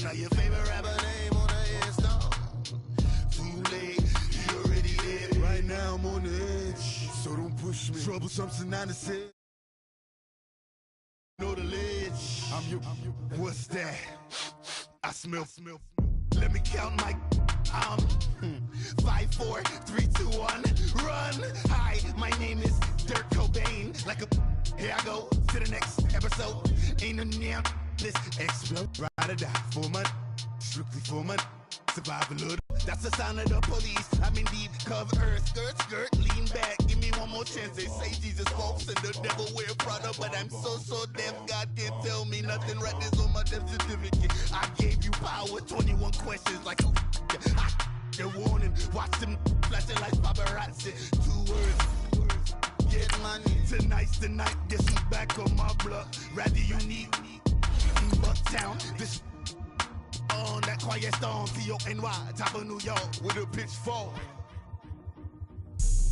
Now your favorite rapper name on the Insta. Too late, you already did. Right now I'm on the edge, so don't push me. Troublesome synonymous. Know the ledge. I'm you. What's that? I smell. Let me count my. I'm 5, 4, 3, 2, 1. Run. Hi, my name is Dirk Cobain. Like a. Here I go to the next episode. Ain't no damn. This explode. Ride or die for my. Strictly for my. Survive a little. That's the sign of the police. I'm in deep cover earth. Skirt, lean back. Give me one more chance. They say Jesus walks and the devil wear Prada, but I'm so deaf. God can't tell me nothing. Right this on my death certificate. I gave you power. 21 questions like a warning. Watch them flashing like paparazzi. 2 words. Get money. Tonight's the night. This is back on my blood. Rather unique. Bucktown. This. On that quiet storm, T-O-N-Y, top of New York, with a pitchfork.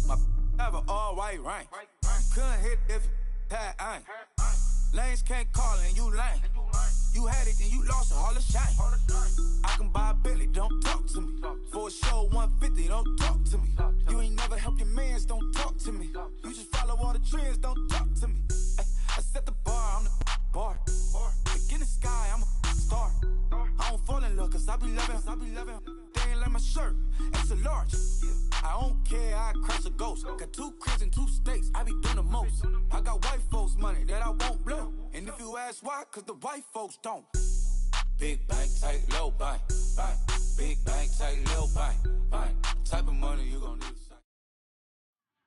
My have an all-white rank. Couldn't hit if you had ain't. Lanes can't call and you lame. You had it and you lost all the shine. I can buy a Billy, don't talk to me. For a show 150, don't talk to me. You ain't never help your mans, don't talk to me. You just follow all the trends, don't talk to me. I set the bar, I'm the bar. Look in the sky, I'm a star. I don't fall in love cause I be loving. They ain't like my shirt, it's a large. I don't care, I crash a ghost. Got 2 cribs and 2 states, I be doing the most. I got white folks money that I won't blow. And if you ask why, cause the white folks don't. Big bank, tight, low bank. Big bank, tight, low bank. Type of money you gon' need.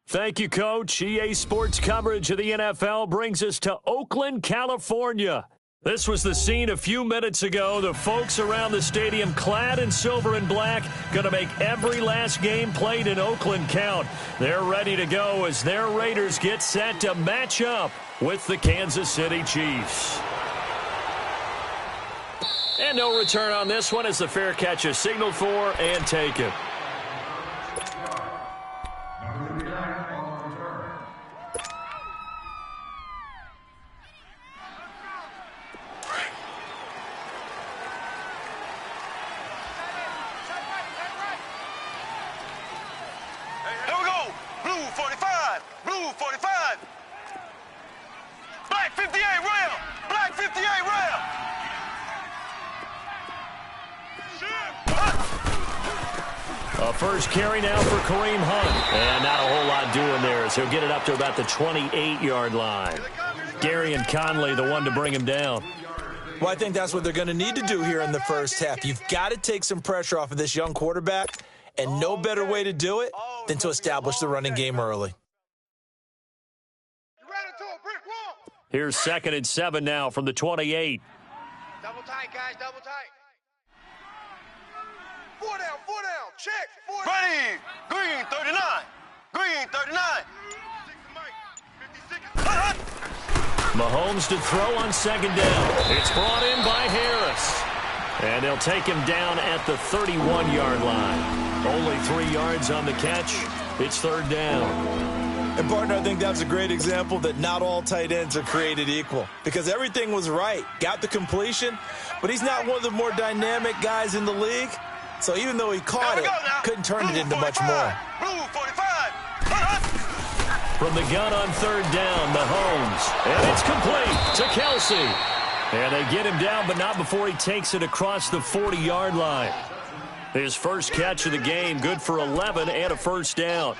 Thank you, Coach. EA Sports coverage of the NFL brings us to Oakland, California. This was the scene a few minutes ago. The folks around the stadium clad in silver and black going to make every last game played in Oakland count. They're ready to go as their Raiders get set to match up with the Kansas City Chiefs. And no return on this one as the fair catch is signaled for and taken. First carry now for Kareem Hunt. And not a whole lot doing there as he'll get it up to about the 28-yard line. Gary and Conley, the one to bring him down. Well, I think that's what they're going to need to do here in the first half. You've got to take some pressure off of this young quarterback, and no better way to do it than to establish the running game early. Here's 2nd and 7 now from the 28. Double tight, guys, double tight. 4 down, check. 4 down. Ready, green 39, green 39. Mahomes to throw on 2nd down. It's brought in by Harris. And they'll take him down at the 31-yard line. Only 3 yards on the catch. It's 3rd down. And, partner, I think that's a great example that not all tight ends are created equal because everything was right. Got the completion, but he's not one of the more dynamic guys in the league. So even though he caught it, couldn't turn it into much more. Blue 45. From the gun on 3rd down, Mahomes. And it's complete to Kelsey. And they get him down, but not before he takes it across the 40-yard line. His first catch of the game, good for 11 and a first down.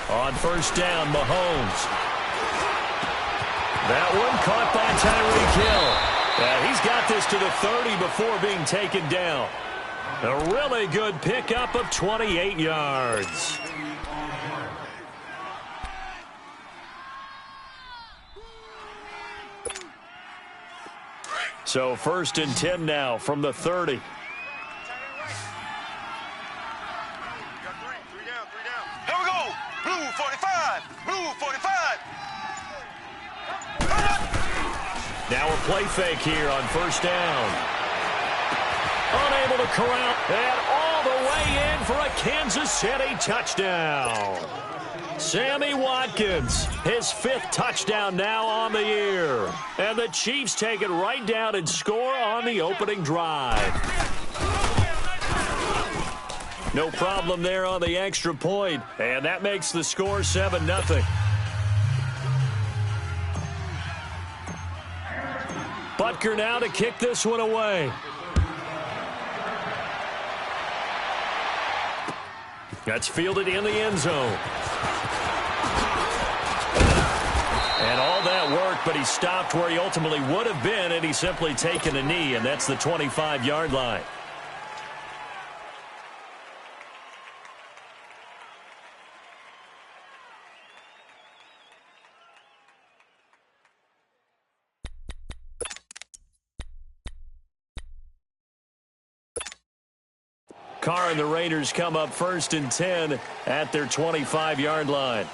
On 1st down, Mahomes. That one caught by Tyreek Hill. He's got this to the 30 before being taken down. A really good pickup of 28 yards. So 1st and 10 now from the 30. Now a play fake here on first down. Unable to corral, and all the way in for a Kansas City touchdown. Sammy Watkins, his 5th touchdown now on the year. And the Chiefs take it right down and score on the opening drive. No problem there on the extra point, and that makes the score 7-0. Butker now to kick this one away. That's fielded in the end zone. And all that work, but he stopped where he ultimately would have been, and he's simply taken a knee, and that's the 25-yard line. Carr and the Raiders come up 1st and 10 at their 25-yard line.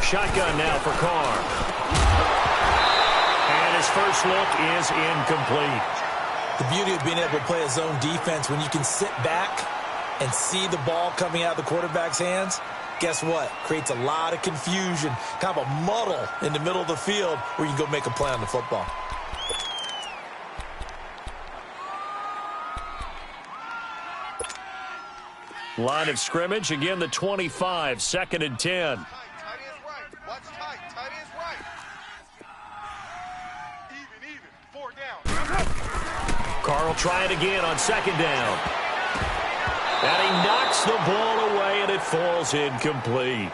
Shotgun now for Carr. And his first look is incomplete. The beauty of being able to play a zone defense, when you can sit back and see the ball coming out of the quarterback's hands, guess what? Creates a lot of confusion, kind of a muddle in the middle of the field where you can go make a play on the football. Line of scrimmage, again the 25, 2nd and 10. Tight is right. Watch tight. Tight is right. Even. 4 down. Carr will try it again on 2nd down. And he knocks the ball away, and it falls incomplete.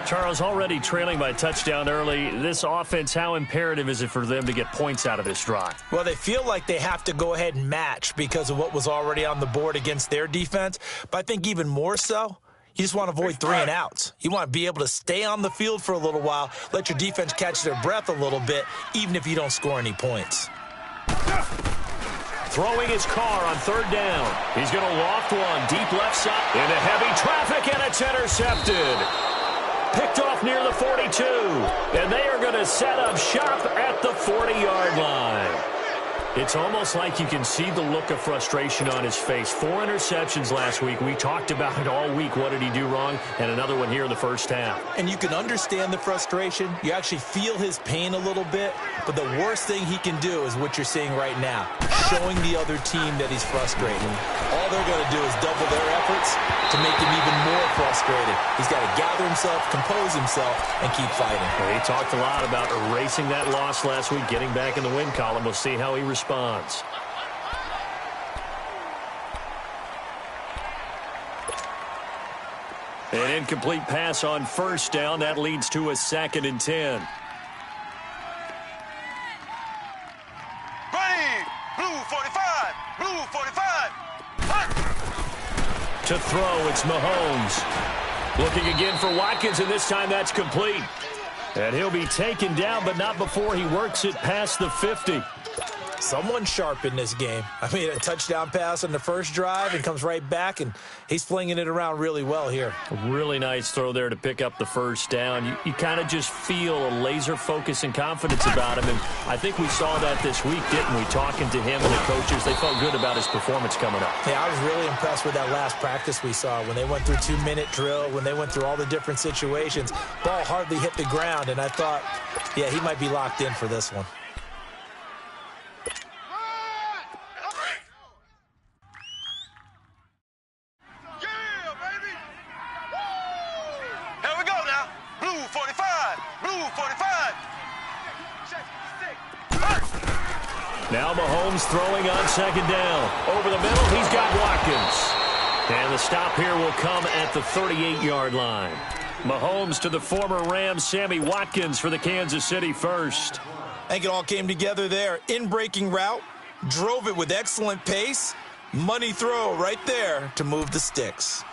Charles, already trailing by a touchdown early. This offense, how imperative is it for them to get points out of this drive? Well, they feel like they have to go ahead and match because of what was already on the board against their defense. But I think even more so, you just want to avoid 3 and outs. You want to be able to stay on the field for a little while, let your defense catch their breath a little bit, even if you don't score any points. Throwing his Carr on 3rd down. He's going to loft one deep left side into heavy traffic, and it's intercepted. Picked off near the 42, and they are going to set up shop at the 40-yard line. It's almost like you can see the look of frustration on his face. 4 interceptions last week. We talked about it all week. What did he do wrong? And another one here in the first half. And you can understand the frustration. You actually feel his pain a little bit. But the worst thing he can do is what you're seeing right now, showing the other team that he's frustrated. All they're going to do is double their efforts to make him even more frustrated. He's got to gather himself, compose himself, and keep fighting. Well, he talked a lot about erasing that loss last week, getting back in the win column. We'll see how he responds. An incomplete pass on 1st down. That leads to a 2nd and 10. Running. Blue 45. Blue 45. Hunt. To throw, it's Mahomes. Looking again for Watkins, and this time that's complete. And he'll be taken down, but not before he works it past the 50. Someone sharp in this game. I mean, a touchdown pass on the first drive and comes right back, and he's flinging it around really well here. A really nice throw there to pick up the first down. You kind of just feel a laser focus and confidence about him, and I think we saw that this week, didn't we? Talking to him and the coaches, they felt good about his performance coming up. Yeah, I was really impressed with that last practice we saw when they went through 2-minute drill, when they went through all the different situations. Ball hardly hit the ground, and I thought, yeah, he might be locked in for this one. Now Mahomes throwing on 2nd down. Over the middle, he's got Watkins. And the stop here will come at the 38-yard line. Mahomes to the former Rams, Sammy Watkins for the Kansas City first. I think it all came together there. In-breaking route, drove it with excellent pace. Money throw right there to move the sticks.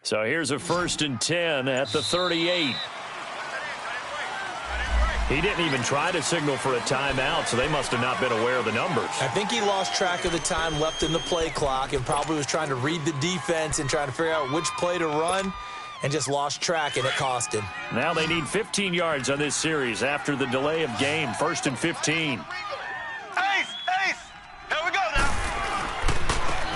So here's a 1st and 10 at the 38. He didn't even try to signal for a timeout, so they must have not been aware of the numbers. I think he lost track of the time left in the play clock and probably was trying to read the defense and trying to figure out which play to run and just lost track, and it cost him. Now they need 15 yards on this series after the delay of game. 1st and 15. Ace! Here we go now.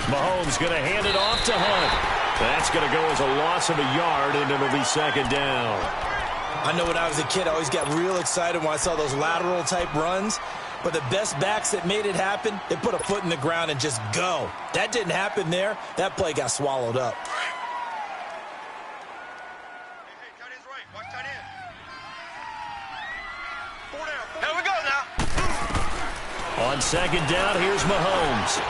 Mahomes going to hand it off to Hunt. That's going to go as a loss of a yard, and it'll be 2nd down. I know when I was a kid, I always got real excited when I saw those lateral-type runs. But the best backs that made it happen, they put a foot in the ground and just go. That didn't happen there. That play got swallowed up. Here we go now. On 2nd down, here's Mahomes.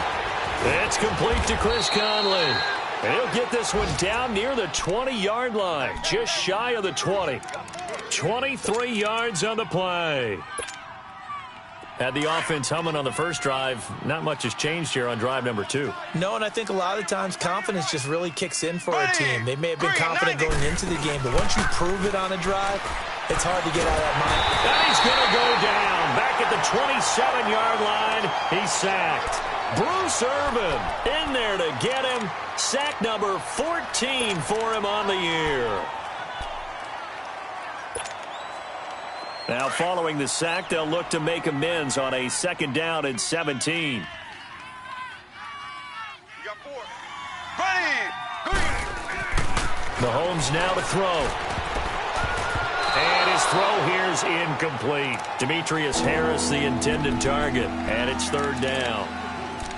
It's complete to Chris Conley. And he'll get this one down near the 20-yard line, just shy of the 20. 23 yards on the play. Had the offense humming on the first drive. Not much has changed here on drive number 2. No, and I think a lot of times confidence just really kicks in for a team. They may have been confident going into the game, but once you prove it on a drive, it's hard to get out of that mind. And he's going to go down. Back at the 27-yard line, he's sacked. Bruce Irvin in there to get him. Sack number 14 for him on the year. Now following the sack, they'll look to make amends on a 2nd down and 17. You got 4. Ready. Mahomes now to throw. And his throw here's incomplete. Demetrius Harris, the intended target, and it's 3rd down.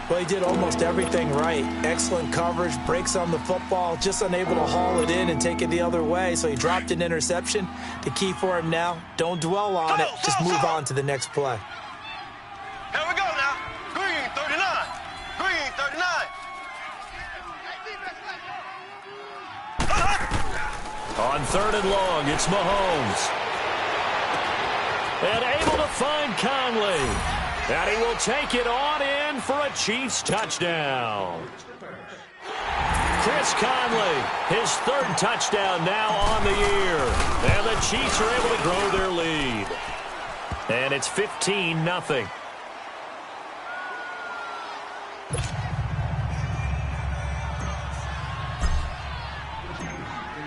Well, he did almost everything right. Excellent coverage, breaks on the football, just unable to haul it in and take it the other way. So he dropped an interception. The key for him now, don't dwell on it. Just move on to the next play. Here we go now. Green 39. Green 39. On 3rd and long, it's Mahomes. And able to find Conley. And he will take it on in for a Chiefs touchdown. Chris Conley, his 3rd touchdown now on the year. And the Chiefs are able to grow their lead. And it's 15-0.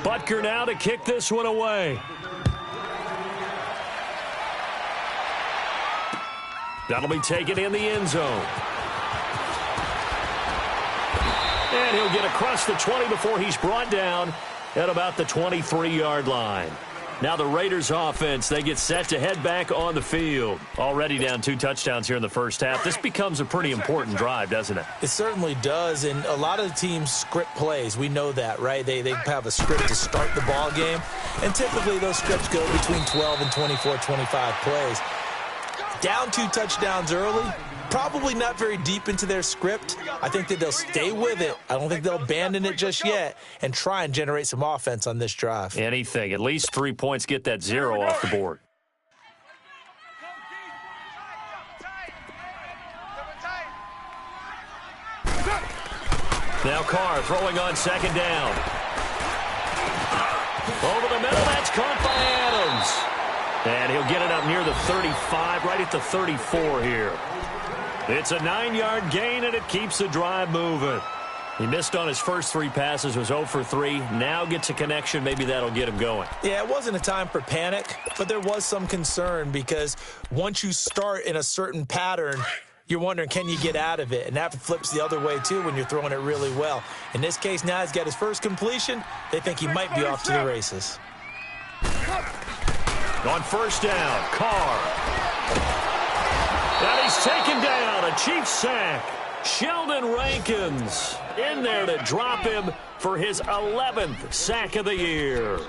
Butker now to kick this one away. That'll be taken in the end zone. And he'll get across the 20 before he's brought down at about the 23-yard line. Now the Raiders offense, they get set to head back on the field. Already down 2 touchdowns here in the first half. This becomes a pretty important drive, doesn't it? It certainly does, and a lot of the teams script plays. We know that, right? They have a script to start the ball game, and typically those scripts go between 12 and 24, 25 plays. Down 2 touchdowns early, probably not very deep into their script. I think that they'll stay with it. I don't think they'll abandon it just yet and try and generate some offense on this drive. Anything. At least 3 points, get that 0 off the board. Now Carr throwing on 2nd down. Over the middle, that's caught by Adams. And he'll get it up near the 35, right at the 34 here. It's a 9-yard gain, and it keeps the drive moving. He missed on his first 3 passes, was 0 for 3. Now gets a connection. Maybe that'll get him going. Yeah, it wasn't a time for panic, but there was some concern because once you start in a certain pattern, you're wondering, can you get out of it? And that flips the other way, too, when you're throwing it really well. In this case, now he's got his first completion. They think he might be off to the races. On 1st down, Carr. And he's taken down. A Chiefs sack. Sheldon Rankins in there to drop him for his 11th sack of the year.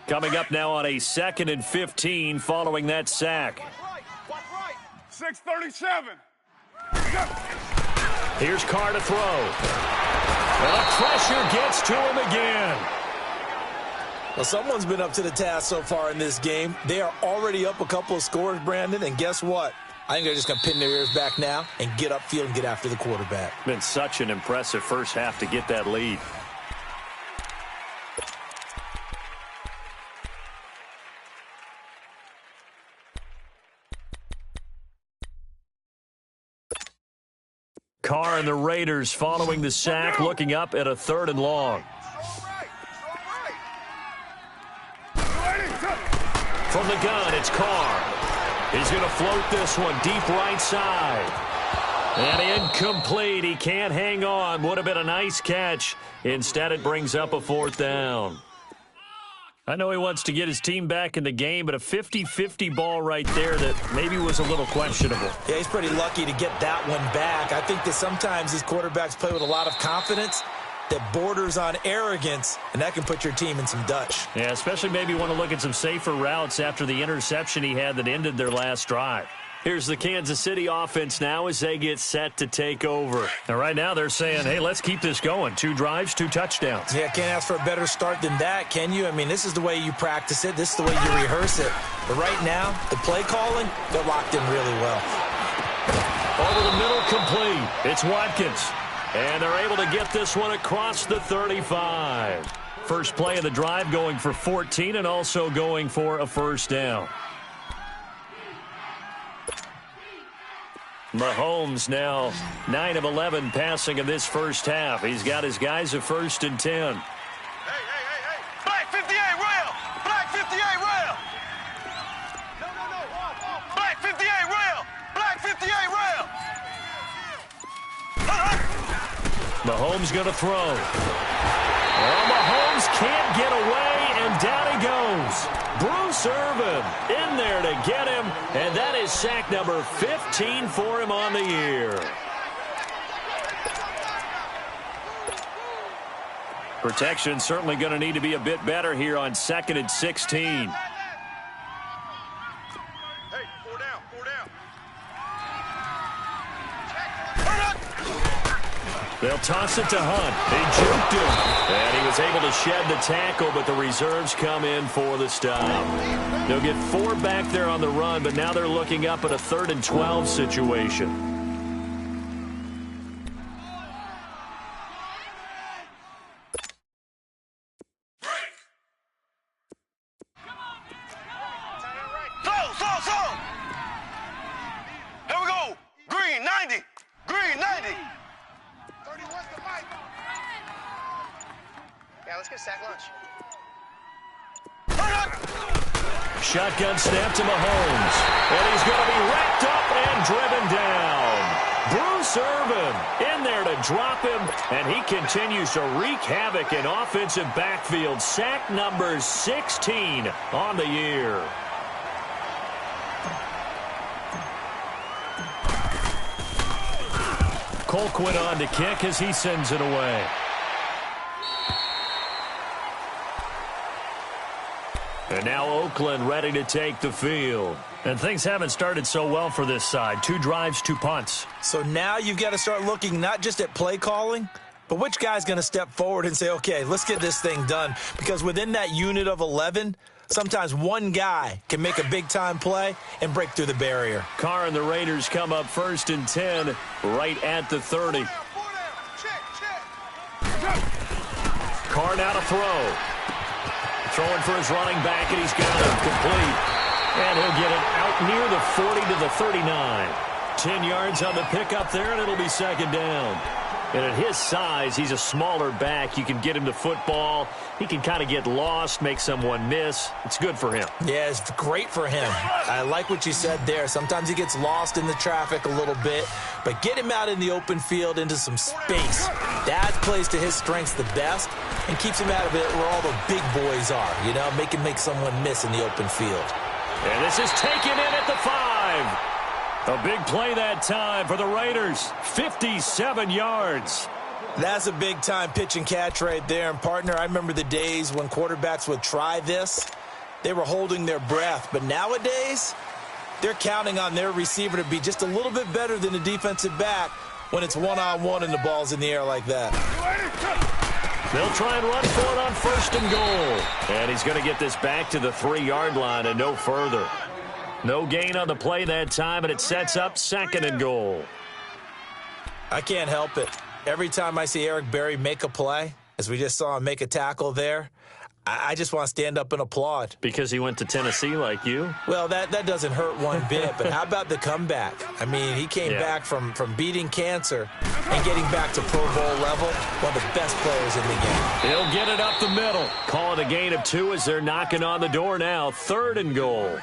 Coming up now on a 2nd and 15 following that sack. 6:37. Here's Carr to throw. And the pressure gets to him again. Well, someone's been up to the task so far in this game. They are already up a couple of scores, Brandon, and guess what? I think they're just going to pin their ears back now and get upfield and get after the quarterback. Been such an impressive first half to get that lead. Carr and the Raiders following the sack, looking up at a 3rd and long. From the gun, it's Carr. He's going to float this one deep right side. And incomplete. He can't hang on. Would have been a nice catch. Instead, it brings up a 4th down. I know he wants to get his team back in the game, but a 50-50 ball right there that maybe was a little questionable. Yeah, he's pretty lucky to get that one back. I think that sometimes these quarterbacks play with a lot of confidence that borders on arrogance, and that can put your team in some Dutch. Yeah, especially maybe want to look at some safer routes after the interception he had that ended their last drive. Here's the Kansas City offense now as they get set to take over. And right now they're saying, hey, let's keep this going. 2 drives, 2 touchdowns. Yeah, can't ask for a better start than that, can you? I mean, this is the way you practice it. This is the way you rehearse it. But right now, the play calling, they're locked in really well. Over the middle, complete. It's Watkins. And they're able to get this one across the 35. First play of the drive going for 14 and also going for a 1st down. Mahomes now 9 of 11 passing in this first half. He's got his guys at 1st and 10. Hey. Black 58 rail. Black 58 rail. No. Black 58 rail. Black 58 rail. Mahomes going to throw. Well, Mahomes can't get away, and down he goes. Bruce Irvin in there to get him, and that is sack number 15 for him on the year. Protection certainly going to need to be a bit better here on 2nd and 16. Hey, 4 down. They'll toss it to Hunt. They juked him, and he was able to shed the tackle, but the reserves come in for the stop. They'll get 4 back there on the run, but now they're looking up at a 3rd and 12 situation. Slow. Here we go. Green 90. Green 90. 31's the mic. Yeah, let's get a sack lunch. Shotgun snap to Mahomes. And he's going to be wrapped up and driven down. Bruce Irvin in there to drop him, and he continues to wreak havoc in offensive backfield. Sack number 16 on the year. Colquitt on to kick as he sends it away. And now Oakland ready to take the field. And things haven't started so well for this side. 2 drives, 2 punts. So now you've got to start looking not just at play calling, but which guy's going to step forward and say, okay, let's get this thing done. Because within that unit of 11, sometimes one guy can make a big-time play and break through the barrier. Carr and the Raiders come up 1st and 10 right at the 30. Carr now to throw. Throwing for his running back, and he's got him complete. And he'll get it out near the 40 to the 39. 10 yards on the pickup there, and it'll be 2nd down. And at his size, he's a smaller back. You can get him to football. He can kind of get lost, make someone miss. It's good for him. Yeah, it's great for him. I like what you said there. Sometimes he gets lost in the traffic a little bit, but get him out in the open field into some space. That plays to his strengths the best and keeps him out of it where all the big boys are, you know, make someone miss in the open field. And this is taken in at the 5. A big play that time for the Raiders. 57 yards. That's a big-time pitch and catch right there. And, partner, I remember the days when quarterbacks would try this. They were holding their breath. But nowadays, they're counting on their receiver to be just a little bit better than the defensive back when it's one-on-one and the ball's in the air like that. They'll try and run for it on 1st and goal. And he's going to get this back to the 3-yard line and no further. No gain on the play that time, and it sets up 2nd and goal. I can't help it. Every time I see Eric Berry make a play, as we just saw him make a tackle there, I just want to stand up and applaud. Because he went to Tennessee like you? Well, that doesn't hurt one bit, but how about the comeback? I mean, he came back from beating cancer and getting back to Pro Bowl level, one of the best players in the game. He'll get it up the middle. Call it a gain of 2 as they're knocking on the door now. 3rd and goal.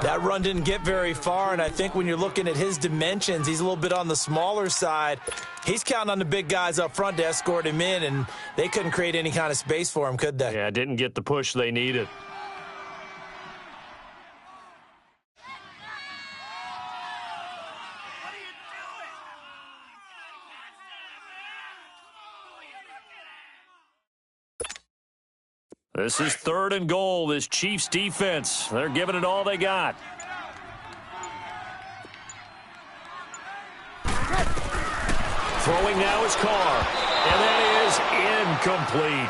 That run didn't get very far, and I think when you're looking at his dimensions, he's a little bit on the smaller side. He's counting on the big guys up front to escort him in, and they couldn't create any kind of space for him, could they? Yeah, didn't get the push they needed. This is 3rd and goal, this Chiefs defense. They're giving it all they got. Throwing now is Carr, and that is incomplete.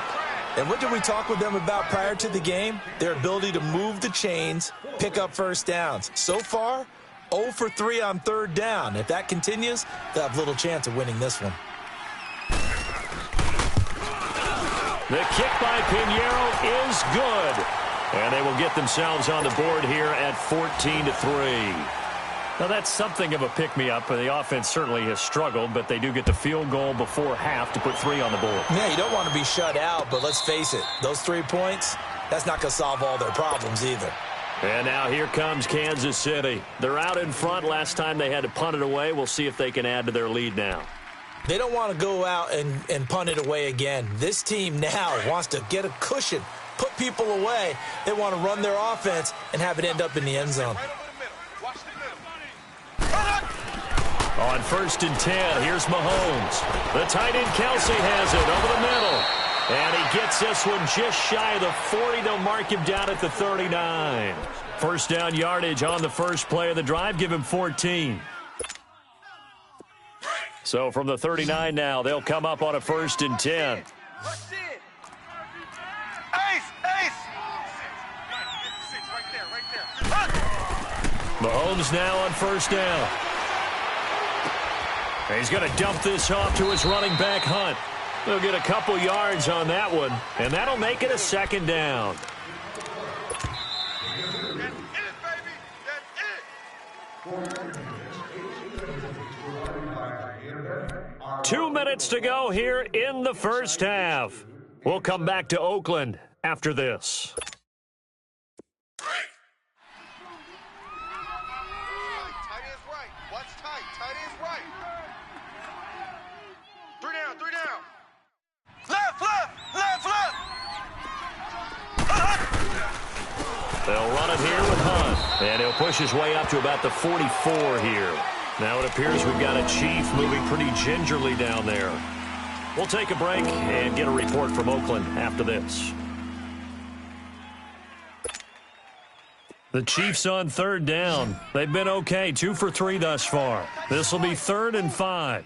And what did we talk with them about prior to the game? Their ability to move the chains, pick up first downs. So far, 0 for 3 on 3rd down. If that continues, they'll have little chance of winning this one. The kick by Pinheiro is good. And they will get themselves on the board here at 14-3. Now, that's something of a pick-me-up. The offense certainly has struggled, but they do get the field goal before half to put 3 on the board. Yeah, you don't want to be shut out, but let's face it, those 3 points, that's not going to solve all their problems either. And now here comes Kansas City. They're out in front. Last time they had to punt it away. We'll see if they can add to their lead now. They don't want to go out and punt it away again. This team now wants to get a cushion, put people away. They want to run their offense and have it end up in the end zone. On 1st and 10, here's Mahomes. The tight end Kelsey has it over the middle. And he gets this one just shy of the 40. They'll mark him down at the 39. First down yardage on the first play of the drive. Give him 14. So from the 39 now, they'll come up on a 1st and 10. Mahomes now on 1st down. And he's going to dump this off to his running back, Hunt. They'll get a couple yards on that one, and that'll make it a 2nd down. That's it, baby. 2 minutes to go here in the first half. We'll come back to Oakland after this. Tight is right. What's tight? Tight is right. 3 down, 3 down. Left, left, left, left. They'll run it here with Hunt. And he'll push his way up to about the 44 here. Now it appears we've got a Chief moving pretty gingerly down there. We'll take a break and get a report from Oakland after this. The Chiefs on 3rd down. They've been okay, 2 for 3 thus far. This will be 3rd and 5.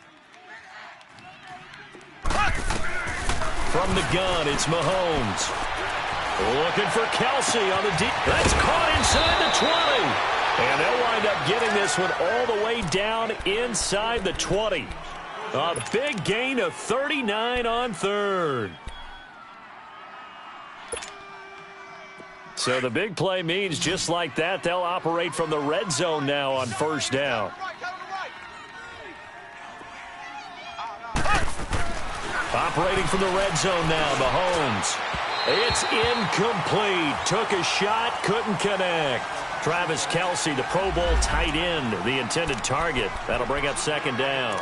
From the gun, it's Mahomes. Looking for Kelsey on the deep. That's caught inside the 20. And they'll wind up getting this one all the way down inside the 20. A big gain of 39 on 3rd. So the big play means just like that, they'll operate from the red zone now on 1st down. Operating from the red zone now, Mahomes. It's incomplete. Took a shot, couldn't connect. Travis Kelsey, the Pro Bowl tight end, the intended target. That'll bring up 2nd down.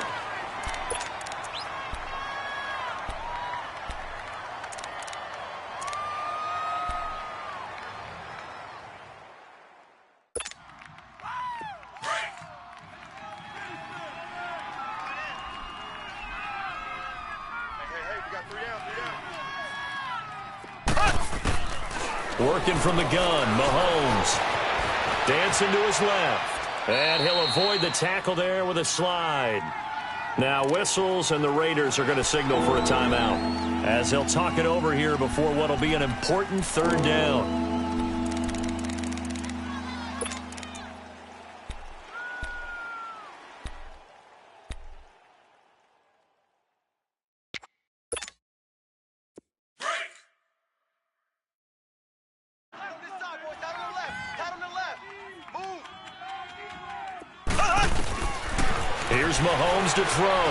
Working from the gun, Mahomes. Dancing to his left. And he'll avoid the tackle there with a slide. Now whistles, and the Raiders are going to signal for a timeout, as they'll talk it over here before what will be an important 3rd down. Here's Mahomes to throw.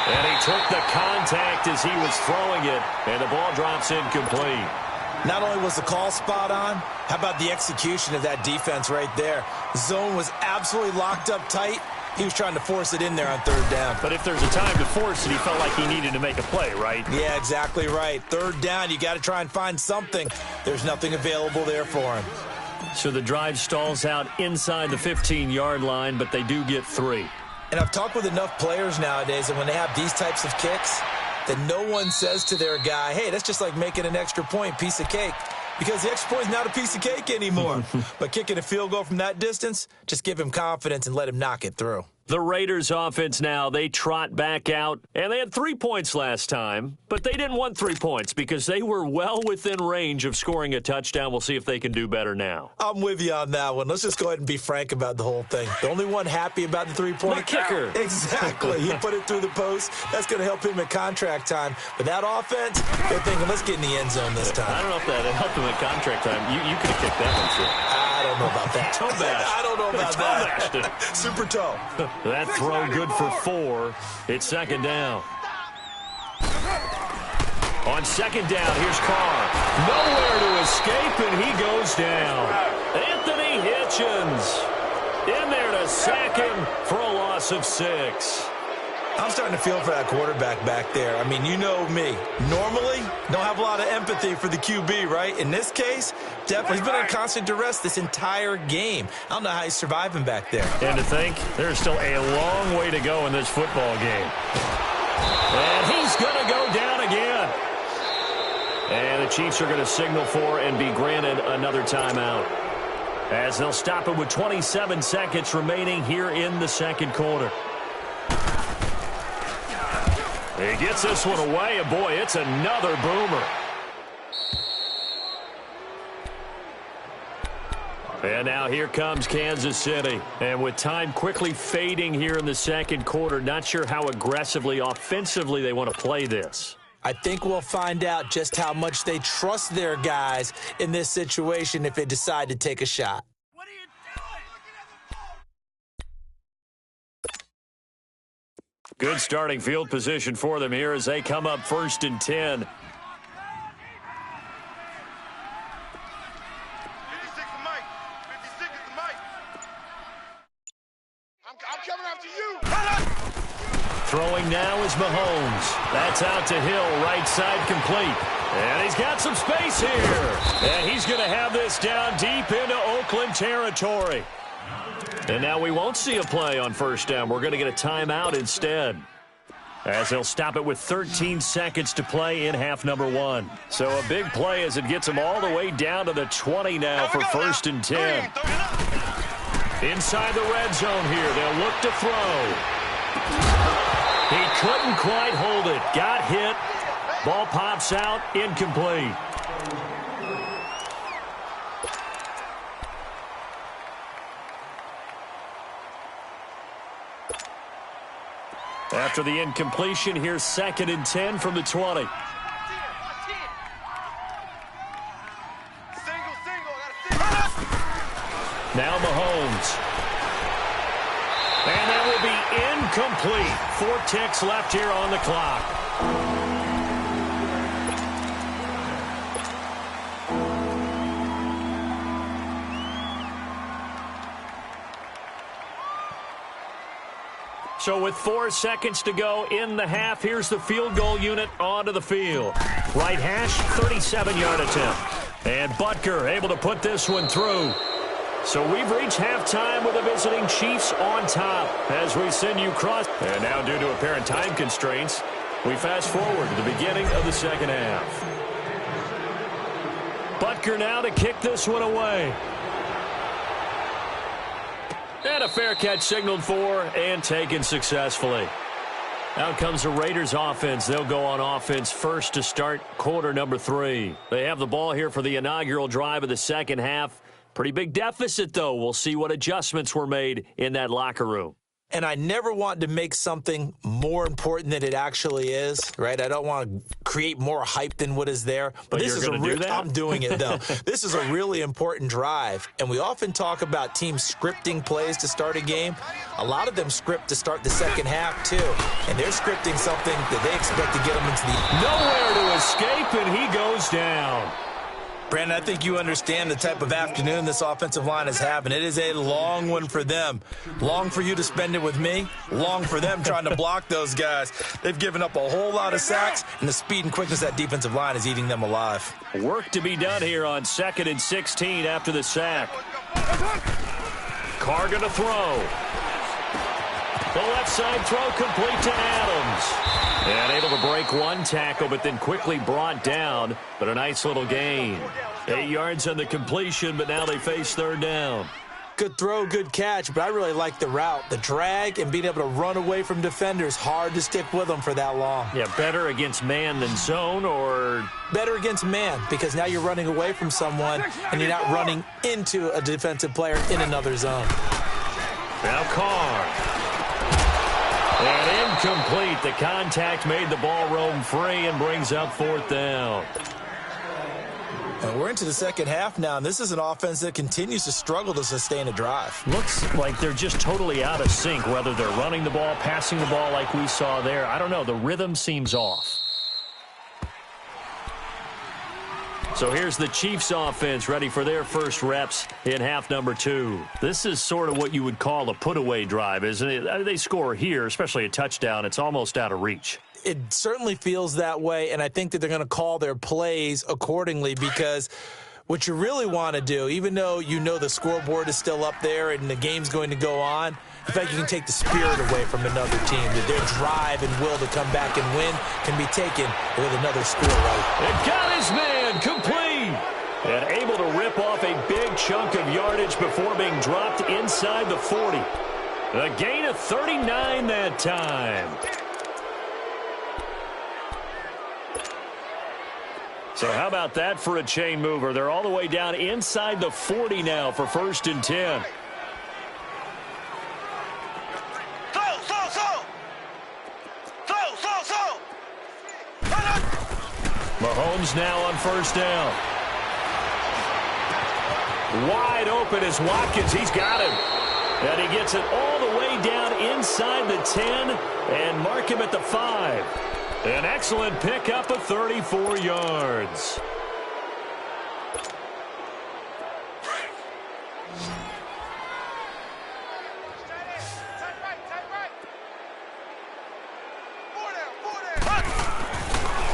And he took the contact as he was throwing it, and the ball drops incomplete. Not only was the call spot on, how about the execution of that defense right there? Zone was absolutely locked up tight. He was trying to force it in there on third down. But if there's a time to force it, he felt like he needed to make a play, right? Yeah, exactly right. Third down, you got to try and find something. There's nothing available there for him. So the drive stalls out inside the 15-yard line, but they do get 3. And I've talked with enough players nowadays, and when they have these types of kicks, that no one says to their guy, hey, that's just like making an extra point, piece of cake. Because the extra point is not a piece of cake anymore. But kicking a field goal from that distance, just give him confidence and let him knock it through. The Raiders offense now, they trot back out, and they had 3 points last time, but they didn't want 3 points because they were well within range of scoring a touchdown. We'll see if they can do better now. I'm with you on that one. Let's just go ahead and be frank about the whole thing. The only one happy about the 3-point The kicker. Exactly. He put it through the post. That's going to help him at contract time. But that offense, they're thinking, let's get in the end zone this time. I don't know if that helped him at contract time. You could have kicked that one, too. I don't know about that. Toe bash. I don't know about that. Super toe. That throw good for 4. It's second down. On second down, here's Carr. Nowhere to escape, and he goes down. Anthony Hitchens in there to sack him for a loss of 6. I'm starting to feel for that quarterback back there. I mean, you know me. Normally, don't have a lot of empathy for the QB, right? In this case, definitely he's been in constant duress this entire game. I don't know how he's surviving back there. And to think, there's still a long way to go in this football game. And he's going to go down again. And the Chiefs are going to signal for and be granted another timeout, as they'll stop it with 27 seconds remaining here in the second quarter. He gets this one away, and boy, it's another boomer. And now here comes Kansas City. And with time quickly fading here in the second quarter, not sure how aggressively, offensively they want to play this. I think we'll find out just how much they trust their guys in this situation if they decide to take a shot. Good starting field position for them here as they come up 1st and 10. 56 is Mike. 56 is Mike. I'm coming after you. Throwing now is Mahomes. That's out to Hill, right side complete. And he's got some space here. And he's going to have this down deep into Oakland territory. And now we won't see a play on first down. We're going to get a timeout instead, as they'll stop it with 13 seconds to play in half number 1. So a big play as it gets them all the way down to the 20 now for 1st and 10. Inside the red zone here, they'll look to throw. He couldn't quite hold it. Got hit. Ball pops out, incomplete. After the incompletion, here's 2nd and 10 from the 20. Now Mahomes. And that will be incomplete. 4 ticks left here on the clock. So with 4 seconds to go in the half, here's the field goal unit onto the field. Right hash, 37-yard attempt. And Butker able to put this one through. So we've reached halftime with the visiting Chiefs on top as we send you cross. And now due to apparent time constraints, we fast forward to the beginning of the second half. Butker now to kick this one away. And a fair catch signaled for and taken successfully. Out comes the Raiders offense. They'll go on offense first to start quarter number 3. They have the ball here for the inaugural drive of the second half. Pretty big deficit, though. We'll see what adjustments were made in that locker room. and I never want to make something more important than it actually is, right? I don't want to create more hype than what is there. But this you're is going to do that? I'm doing it, though. This is a really important drive, and we often talk about teams scripting plays to start a game. A lot of them script to start the second half, too, and they're scripting something that they expect to get them into the... Nowhere to escape, and he goes down. Brandon, I think you understand the type of afternoon this offensive line is having. It is a long one for them. Long for you to spend it with me. Long for them trying to block those guys. They've given up a whole lot of sacks, and the speed and quickness of that defensive line is eating them alive. Work to be done here on 2nd and 16 after the sack. Carr going to throw. The left side throw complete to Adams. And able to break one tackle, but then quickly brought down. But a nice little gain. 8 yards on the completion, but now they face 3rd down. Good throw, good catch, but I really like the route. The drag and being able to run away from defenders. Hard to stick with them for that long. Yeah, better against man than zone, or... Better against man, because now you're running away from someone and you're not running into a defensive player in another zone. Now Carr. And incomplete. The contact made the ball roam free and brings up 4th down. And we're into the second half now, and this is an offense that continues to struggle to sustain a drive. Looks like they're just totally out of sync, whether they're running the ball, passing the ball like we saw there. I don't know. The rhythm seems off. So here's the Chiefs offense ready for their first reps in half number 2. This is sort of what you would call a put-away drive, isn't it? They score here, especially a touchdown. It's almost out of reach. It certainly feels that way, and I think that they're going to call their plays accordingly, because what you really want to do, even though you know the scoreboard is still up there and the game's going to go on, the fact you can take the spirit away from another team, that their drive and will to come back and win can be taken with another score, right? It got his man complete. And able to rip off a big chunk of yardage before being dropped inside the 40. A gain of 39 that time. So how about that for a chain mover? They're all the way down inside the 40 now for 1st and 10. Mahomes now on 1st down. Wide open is Watkins. He's got him. And he gets it all the way down inside the 10 and mark him at the 5. An excellent pickup of 34 yards.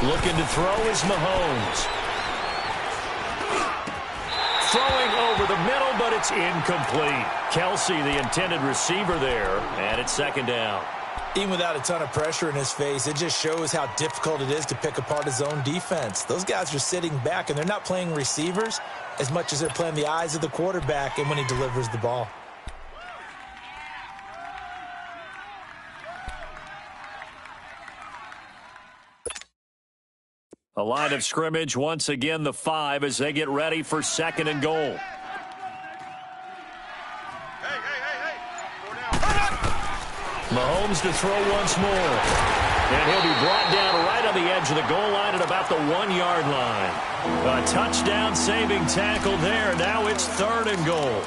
Looking to throw is Mahomes. Throwing over the middle, but it's incomplete. Kelsey, the intended receiver there, and it's 2nd down. Even without a ton of pressure in his face, it just shows how difficult it is to pick apart his own defense. Those guys are sitting back, and they're not playing receivers as much as they're playing the eyes of the quarterback and when he delivers the ball. A line of scrimmage, once again the 5 as they get ready for 2nd and goal. Mahomes to throw once more. And he'll be brought down right on the edge of the goal line at about the 1-yard line. A touchdown-saving tackle there. Now it's 3rd and goal.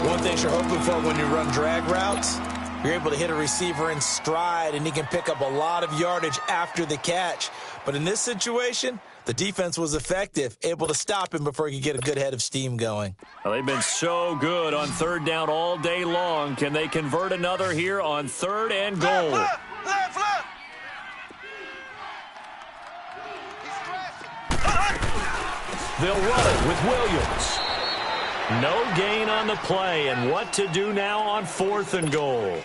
One thing you're hoping for when you run drag routes, you're able to hit a receiver in stride, and he can pick up a lot of yardage after the catch. But in this situation, the defense was effective, able to stop him before he could get a good head of steam going. Well, they've been so good on 3rd down all day long. Can they convert another here on 3rd and goal? Left. They'll run it with Williams. No gain on the play, and what to do now on 4th and goal.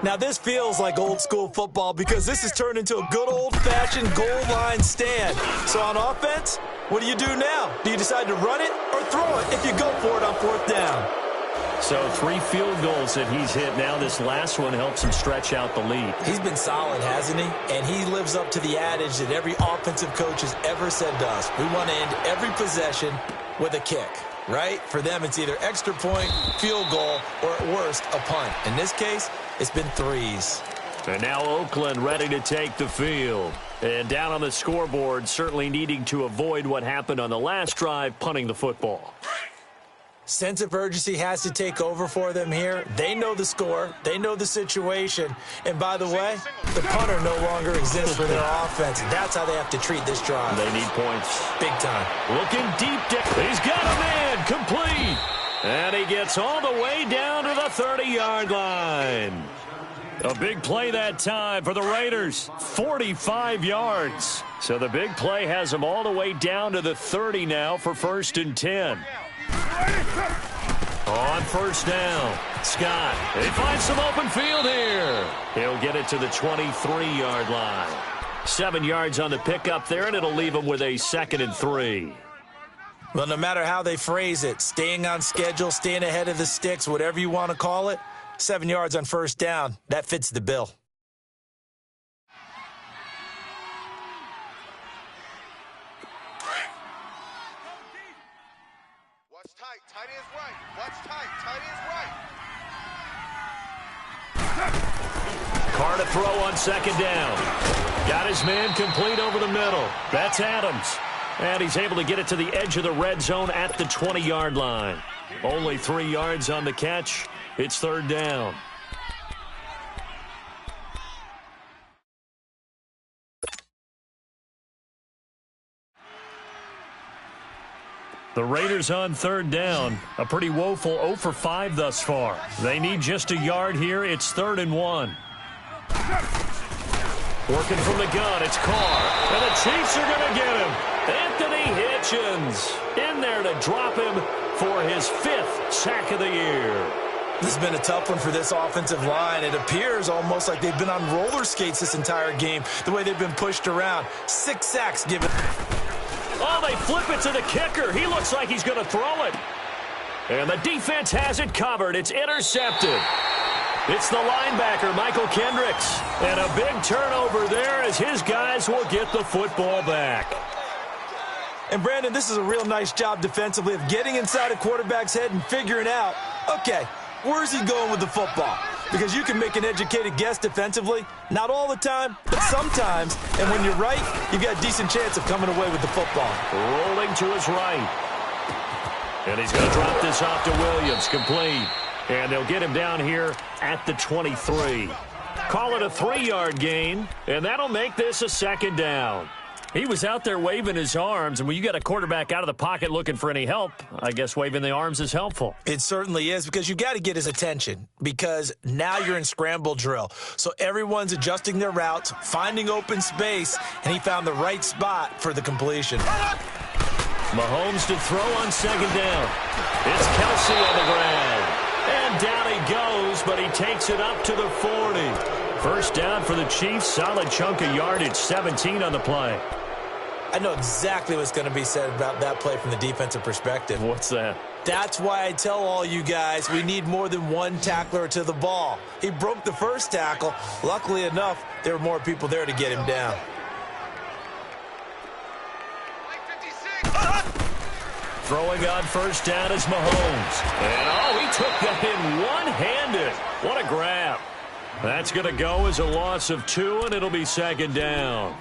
Now this feels like old school football because this has turned into a good old-fashioned goal line stand. So on offense, what do you do now? Do you decide to run it or throw it if you go for it on 4th down? So 3 field goals that he's hit now. This last one helps him stretch out the lead. He's been solid, hasn't he? And he lives up to the adage that every offensive coach has ever said to us. We want to end every possession with a kick. right? For them, it's either extra point, field goal, or at worst, a punt. In this case, it's been threes. And now Oakland ready to take the field. And down on the scoreboard, certainly needing to avoid what happened on the last drive, punting the football. Sense of urgency has to take over for them here. They know the score. They know the situation. And by the way, the punter no longer exists for their offense. That's how they have to treat this drive. They need points. Big time. Looking deep down. He's got a man. Complete. And he gets all the way down to the 30-yard line. A big play that time for the Raiders. 45 yards. So the big play has them all the way down to the 30 now for 1st and 10. On first down, Scott. He finds some open field here. He'll get it to the 23-yard line. 7 yards on the pickup there, and it'll leave him with a 2nd and 3. Well, no matter how they phrase it, staying on schedule, staying ahead of the sticks, whatever you want to call it, 7 yards on first down, that fits the bill. Watch tight. Tight end's right. Watch tight. Tight end's right. Carr to throw on 2nd down. Got his man complete over the middle. That's Adams. And he's able to get it to the edge of the red zone at the 20-yard line. Only 3 yards on the catch. It's 3rd down. The Raiders on 3rd down. A pretty woeful 0 for 5 thus far. They need just a yard here. It's 3rd and 1. Working from the gun, it's Carr. And the Chiefs are going to get him. Anthony Hitchens in there to drop him for his 5th sack of the year. This has been a tough one for this offensive line. It appears almost like they've been on roller skates this entire game, the way they've been pushed around. 6 sacks given. Oh, they flip it to the kicker. He looks like he's going to throw it. And the defense has it covered. It's intercepted. It's the linebacker, Michael Kendricks. And a big turnover there as his guys will get the football back. And, Brandon, this is a real nice job defensively of getting inside a quarterback's head and figuring out, okay, where's he going with the football? Because you can make an educated guess defensively. Not all the time, but sometimes. And when you're right, you've got a decent chance of coming away with the football. Rolling to his right. And he's going to drop this off to Williams. Complete. And they'll get him down here at the 23. Call it a 3-yard gain, and that'll make this a 2nd down. He was out there waving his arms, and when you got a quarterback out of the pocket looking for any help, I guess waving the arms is helpful. It certainly is, because you got to get his attention, because now you're in scramble drill. So everyone's adjusting their routes, finding open space, and he found the right spot for the completion. Mahomes to throw on 2nd down. It's Kelsey on the ground. And down he goes, but he takes it up to the 40. First down for the Chiefs. Solid chunk of yardage, 17 on the play. I know exactly what's going to be said about that play from the defensive perspective. What's that? That's why I tell all you guys we need more than one tackler to the ball. He broke the first tackle. Luckily enough, there were more people there to get him down. Throwing on first down is Mahomes. And, he took that in one-handed. What a grab. That's going to go as a loss of 2, and it'll be 2nd down.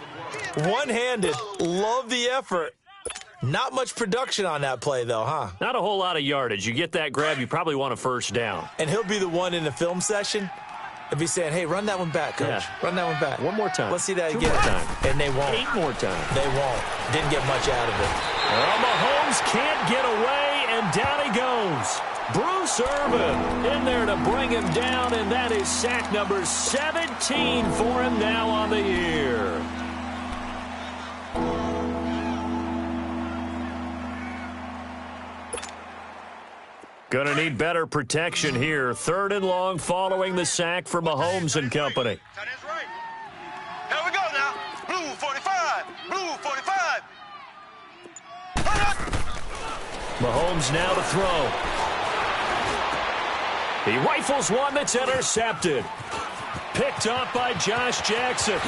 One-handed. Love the effort. Not much production on that play, though, huh? Not a whole lot of yardage. You get that grab, you probably want a first down. And he'll be the one in the film session. He'll be saying, hey, run that one back, Coach. Yeah. Run that one back. One more time. Let's see that 2 again. more time. And they won't. 8 more times. They won't. Didn't get much out of it. Well, Mahomes can't get away, and down he goes. Bruce Irvin in there to bring him down, and that is sack number 17 for him now on the year. Going to need better protection here. 3rd and long following the sack for Mahomes and company. Tight end's right. Here we go now. Blue 45. Blue 45. Mahomes now to throw. He rifles one that's intercepted. Picked up by Josh Jackson.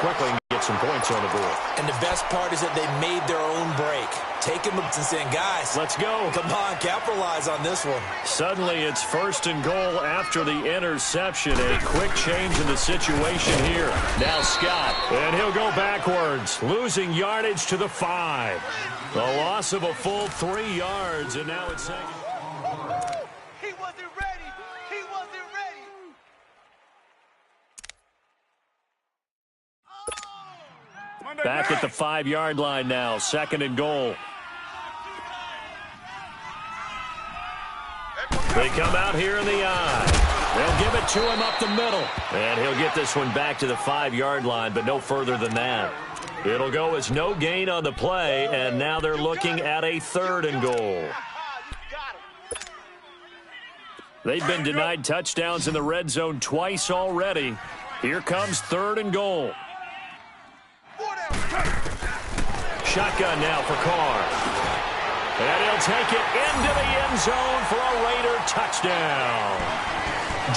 Quickly gets some points on the board. And the best part is that they made their own break. Taking them and saying, guys, let's go. Come on, capitalize on this one. Suddenly it's 1st and goal after the interception. A quick change in the situation here. Now Scott, and he'll go backwards, losing yardage to the 5. The loss of a full 3 yards, and now it's second. He wasn't ready. He wasn't ready. Back at the 5-yard line now, 2nd and goal. They come out here in the eye. They'll give it to him up the middle. And he'll get this one back to the 5-yard line, but no further than that. It'll go as no gain on the play, and now they're looking at a 3rd and goal. They've been denied touchdowns in the red zone twice already. Here comes 3rd and goal. Shotgun now for Carr. And he'll take it into the end zone for a Raider touchdown.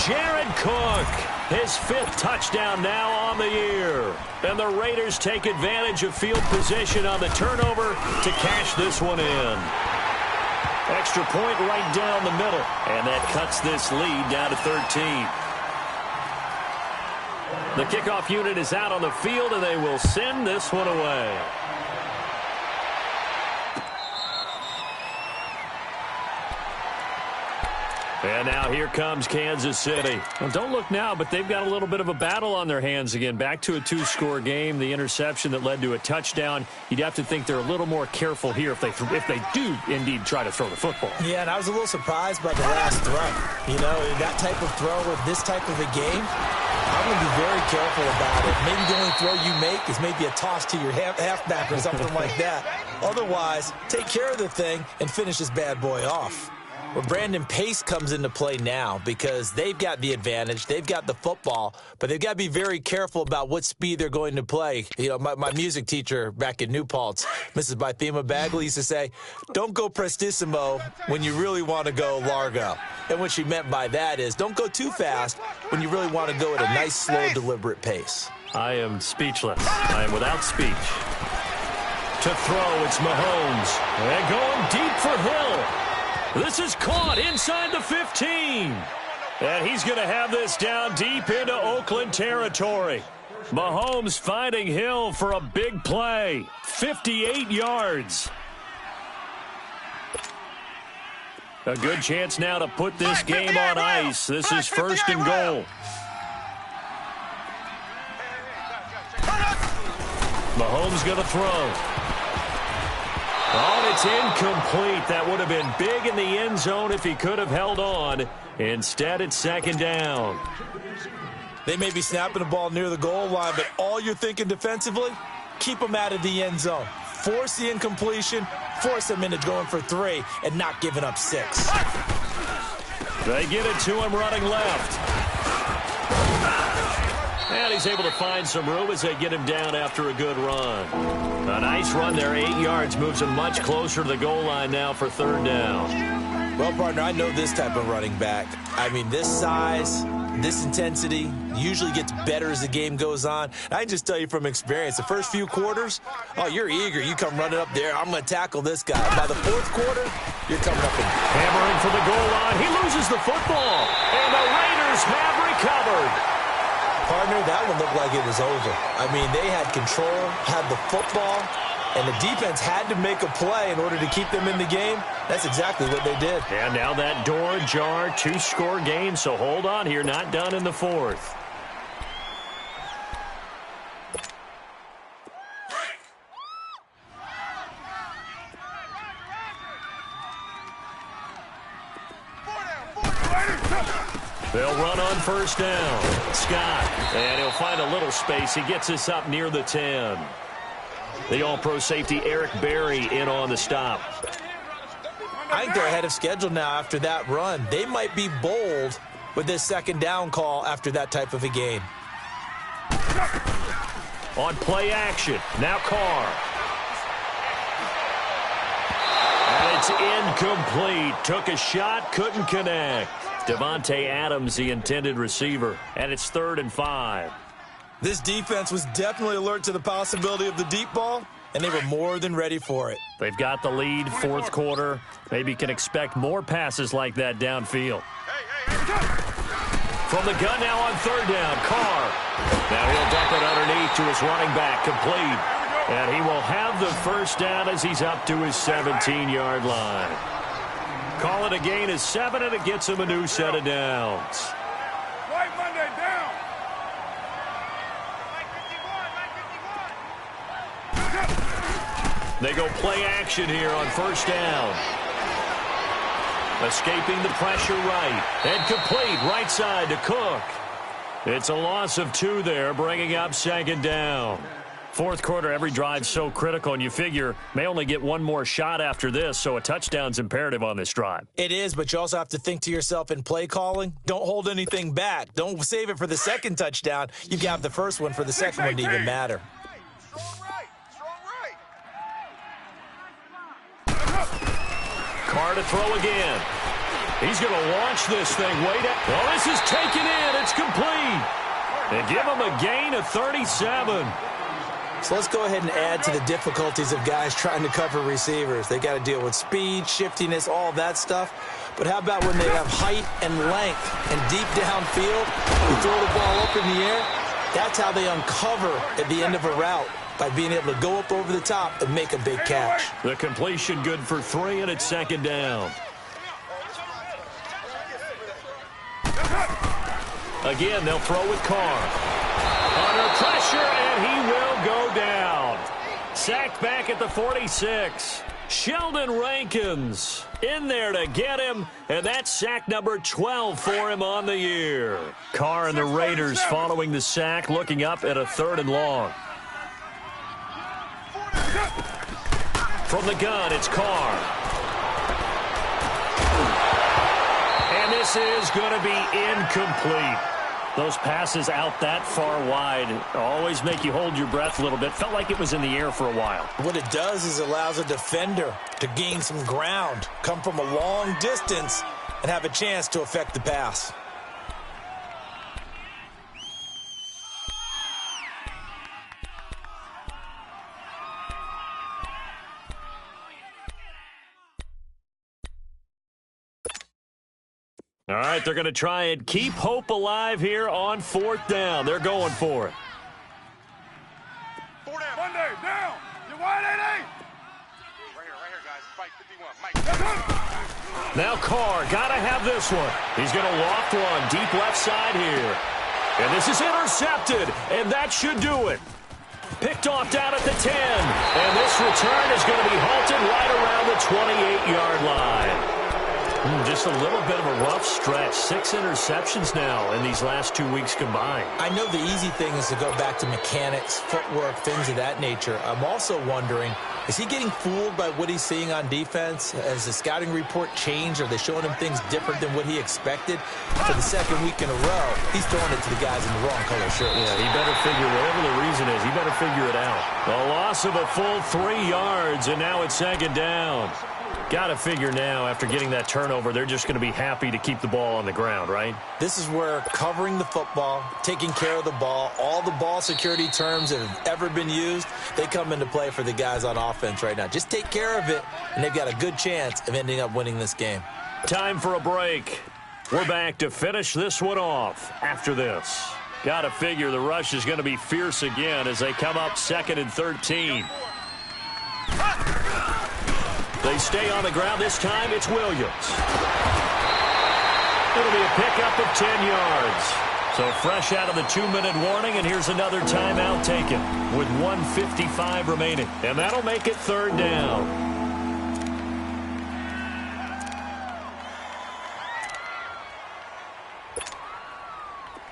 Jared Cook, his 5th touchdown now on the year. And the Raiders take advantage of field position on the turnover to cash this one in. Extra point right down the middle. And that cuts this lead down to 13. The kickoff unit is out on the field, and they will send this one away. And now here comes Kansas City. Well, don't look now, but they've got a little bit of a battle on their hands again. Back to a 2-score game. The interception that led to a touchdown. You'd have to think they're a little more careful here if they do indeed try to throw the football. Yeah, and I was a little surprised by the last throw. You know, that type of throw with this type of a game, I'm going to be very careful about it. Maybe the only throw you make is maybe a toss to your halfback or something like that. Otherwise, take care of the thing and finish this bad boy off. Well, Brandon Pace comes into play now because they've got the advantage. They've got the football, but they've got to be very careful about what speed they're going to play. You know, my music teacher back in New Paltz, Mrs. Bythema Bagley, used to say, don't go prestissimo when you really want to go largo. And what she meant by that is don't go too fast when you really want to go at a nice, slow, deliberate pace. I am speechless. I am without speech. To throw, it's Mahomes. And going deep for Hill. This is caught inside the 15. And he's going to have this down deep into Oakland territory. Mahomes finding Hill for a big play. 58 yards. A good chance now to put this game on ice. This is 1st and goal. Mahomes going to throw. Oh, it's incomplete. That would have been big in the end zone if he could have held on. Instead, it's 2nd down. They may be snapping the ball near the goal line, but all you're thinking defensively, keep them out of the end zone. Force the incompletion, force them into going for 3, and not giving up 6. They get it to him running left. And he's able to find some room as they get him down after a good run. A nice run there, 8 yards, moves him much closer to the goal line now for 3rd down. Well, partner, I know this type of running back. I mean, this size, this intensity usually gets better as the game goes on. I can just tell you from experience, the first few quarters, oh, you're eager. You come running up there, I'm going to tackle this guy. By the 4th quarter, you're coming up and hammering for the goal line. He loses the football, and the Raiders have recovered. Partner, that one looked like it was over. I mean, they had control, had the football, and the defense had to make a play in order to keep them in the game. That's exactly what they did. And now that door ajar, 2-score game, so hold on here, not done in the 4th. They'll run on 1st down. Scott, and he'll find a little space. He gets us up near the 10. The all-pro safety Eric Berry in on the stop. I think they're ahead of schedule now after that run. They might be bold with this 2nd down call after that type of a game. On play action, now Carr. And it's incomplete. Took a shot, couldn't connect. Devontae Adams, the intended receiver, and it's 3rd and 5. This defense was definitely alert to the possibility of the deep ball, and they were more than ready for it. They've got the lead, fourth quarter. Maybe can expect more passes like that downfield. From the gun now on third down, Carr. Now he'll dump it underneath to his running back, complete. And he will have the first down as he's up to his 17-yard line. Call it a gain of 7, and it gets him a new set of downs. White Monday down. They go play action here on first down. Escaping the pressure right. And complete right side to Cook. It's a loss of 2 there, bringing up second down. Fourth quarter, every drive so critical, and you figure may only get one more shot after this, so a touchdown's imperative on this drive. It is, but you also have to think to yourself in play calling, don't hold anything back. Don't save it for the second touchdown. You got the first one for the second one to even matter. Carr to throw again. He's going to launch this thing way down. Oh, this is taken in. It's complete. They give him a gain of 37. So let's go ahead and add to the difficulties of guys trying to cover receivers. They got to deal with speed, shiftiness, all that stuff. But how about when they have height and length and deep downfield, you throw the ball up in the air? That's how they uncover at the end of a route, by being able to go up over the top and make a big catch. The completion good for 3, and it's second down. Again, they'll throw with Carr. Under pressure, and he will go down. Sacked back at the 46. Sheldon Rankins in there to get him, and that's sack number 12 for him on the year. Carr and the Raiders following the sack, looking up at a 3rd and long. From the gun, it's Carr. And this is going to be incomplete. Those passes out that far wide always make you hold your breath a little bit. Felt like it was in the air for a while. What it does is it allows a defender to gain some ground, come from a long distance, and have a chance to affect the pass. All right, they're going to try and keep hope alive here on 4th down. They're going for it. 4 down. Monday down. You wide 8-8. Right here, guys. Fight 51. Mike. Now Carr, got to have this one. He's going to loft one deep left side here. And this is intercepted, and that should do it. Picked off down at the 10. And this return is going to be halted right around the 28-yard line. Just a little bit of a rough stretch. 6 interceptions now in these last 2 weeks combined. I know the easy thing is to go back to mechanics, footwork, things of that nature. I'm also wondering, is he getting fooled by what he's seeing on defense? Has the scouting report changed? Are they showing him things different than what he expected? For the second week in a row, he's throwing it to the guys in the wrong color shirts. Yeah, he better figure, whatever the reason is, he better figure it out. A loss of a full 3 yards, and now it's second down. Got to figure now, after getting that turnover, they're just going to be happy to keep the ball on the ground, right? This is where covering the football, taking care of the ball, all the ball security terms that have ever been used, they come into play for the guys on offense right now. Just take care of it, and they've got a good chance of ending up winning this game. Time for a break. We're back to finish this one off after this. Got to figure the rush is going to be fierce again as they come up 2nd and 13. They stay on the ground. This time it's Williams. It'll be a pickup of 10 yards. So fresh out of the 2-minute warning, and here's another timeout taken with 1:55 remaining. And that'll make it 3rd down.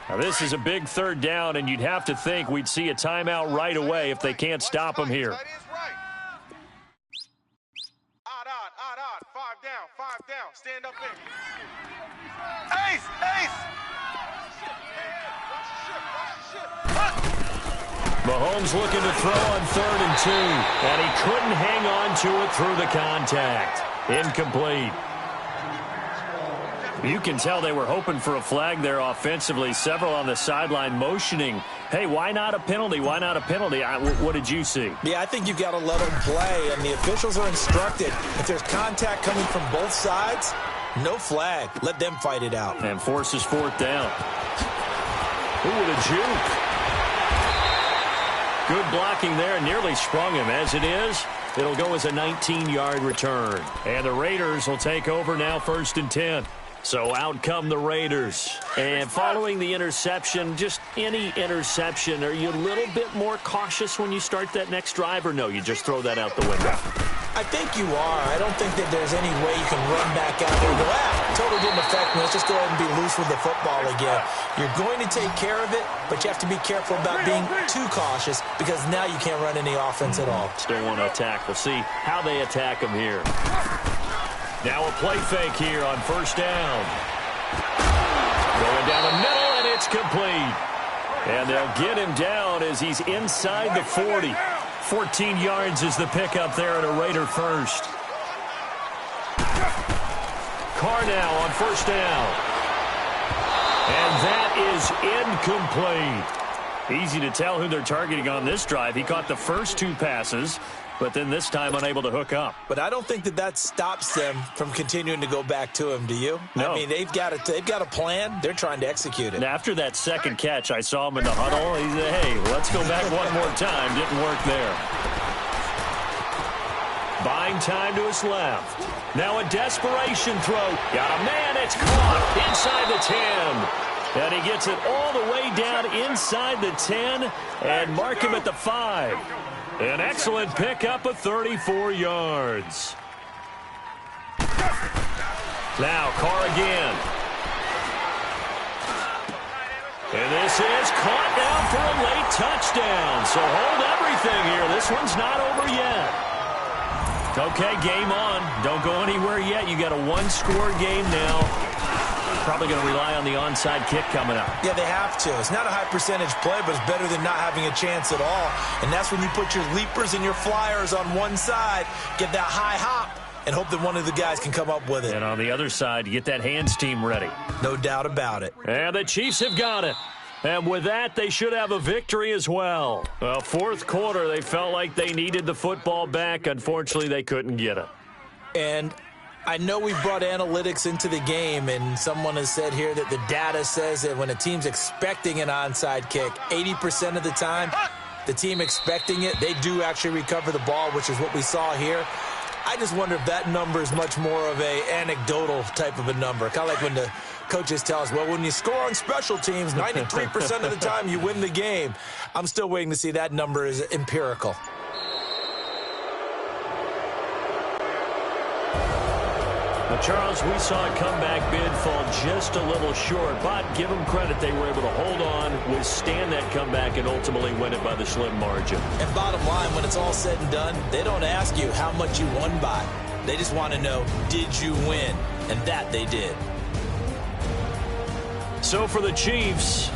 Now this is a big 3rd down, and you'd have to think we'd see a timeout right away if they can't stop him here. Stand up there. Ace! Ace! Mahomes looking to throw on 3rd and 2, and he couldn't hang on to it through the contact. Incomplete. You can tell they were hoping for a flag there offensively. Several on the sideline motioning, hey, why not a penalty? Why not a penalty? What did you see? Yeah, I think you've got to let them play, and the officials are instructed. If there's contact coming from both sides, no flag. Let them fight it out. And forces fourth down. Ooh, with a juke. Good blocking there, nearly sprung him. As it is, it'll go as a 19-yard return. And the Raiders will take over now, 1st and 10. So out come the Raiders. And following the interception, just any interception, are you a little bit more cautious when you start that next drive, or no, you just throw that out the window? I think you are. I don't think that there's any way you can run back out there and go, totally didn't affect me. Let's just go ahead and be loose with the football again. You're going to take care of it, but you have to be careful about being too cautious because now you can't run any offense at all. Still want to attack. We'll see how they attack him here. Now a play fake here on 1st down. Going down the middle, and it's complete. And they'll get him down as he's inside the 40. 14 yards is the pickup there at a Raider first. Carr now on 1st down. And that is incomplete. Easy to tell who they're targeting on this drive. He caught the first 2 passes, but then this time unable to hook up. But I don't think that stops them from continuing to go back to him, do you? No. I mean, they've got a plan. They're trying to execute it. And after that second catch, I saw him in the huddle. He said, hey, let's go back one more time. Didn't work there. Buying time to his left. Now a desperation throw. Got a man. It's caught inside the 10. And he gets it all the way down inside the 10 and mark him at the 5. An excellent pickup of 34 yards. Now Carr again. And this is caught down for a late touchdown. So hold everything here. This one's not over yet. Okay, game on. Don't go anywhere yet. You got a 1-score game now. Probably going to rely on the onside kick coming up. Yeah, they have to. It's not a high-percentage play, but it's better than not having a chance at all. And that's when you put your leapers and your flyers on one side, get that high hop, and hope that one of the guys can come up with it. And on the other side, you get that hands team ready. No doubt about it. And the Chiefs have got it. And with that, they should have a victory as well. Well, 4th quarter, they felt like they needed the football back. Unfortunately, they couldn't get it. And I know we brought analytics into the game, and someone has said here that the data says that when a team's expecting an onside kick, 80% of the time, the team expecting it, they do actually recover the ball, which is what we saw here. I just wonder if that number is much more of a anecdotal type of a number. Kind of like when the coaches tell us, well, when you score on special teams, 93% of the time you win the game. I'm still waiting to see that number is empirical. Well, Charles, we saw a comeback bid fall just a little short, but give them credit. They were able to hold on, withstand that comeback, and ultimately win it by the slim margin. And bottom line, when it's all said and done, they don't ask you how much you won by. They just want to know, did you win? And that they did. So for the Chiefs,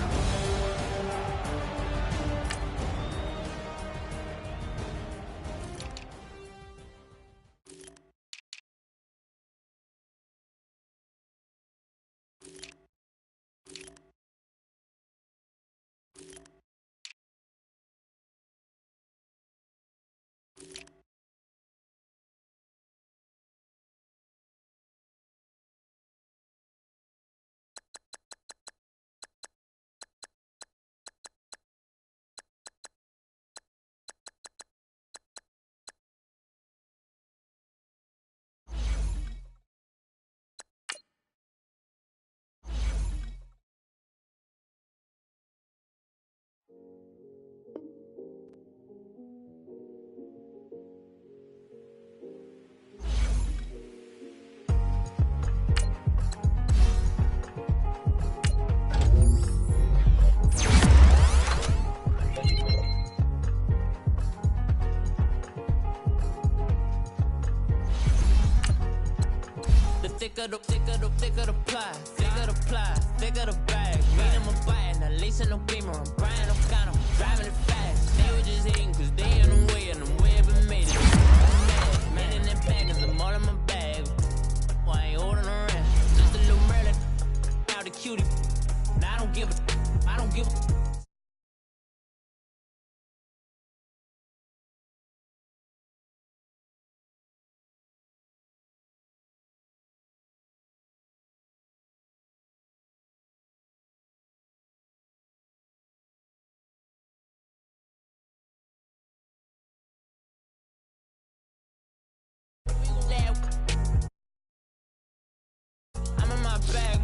thicker the pie, thicker the bag. Meet them a bite, now lacing no beamer. I'm Brian O'Connor, driving it fast. They were just hating cause they in the way and the way I've been made it. Man in that bag cause I'm all in my bag. Why I ain't holding around? Just a little Merlin. cutie. Now I don't give a. I'm in my bag,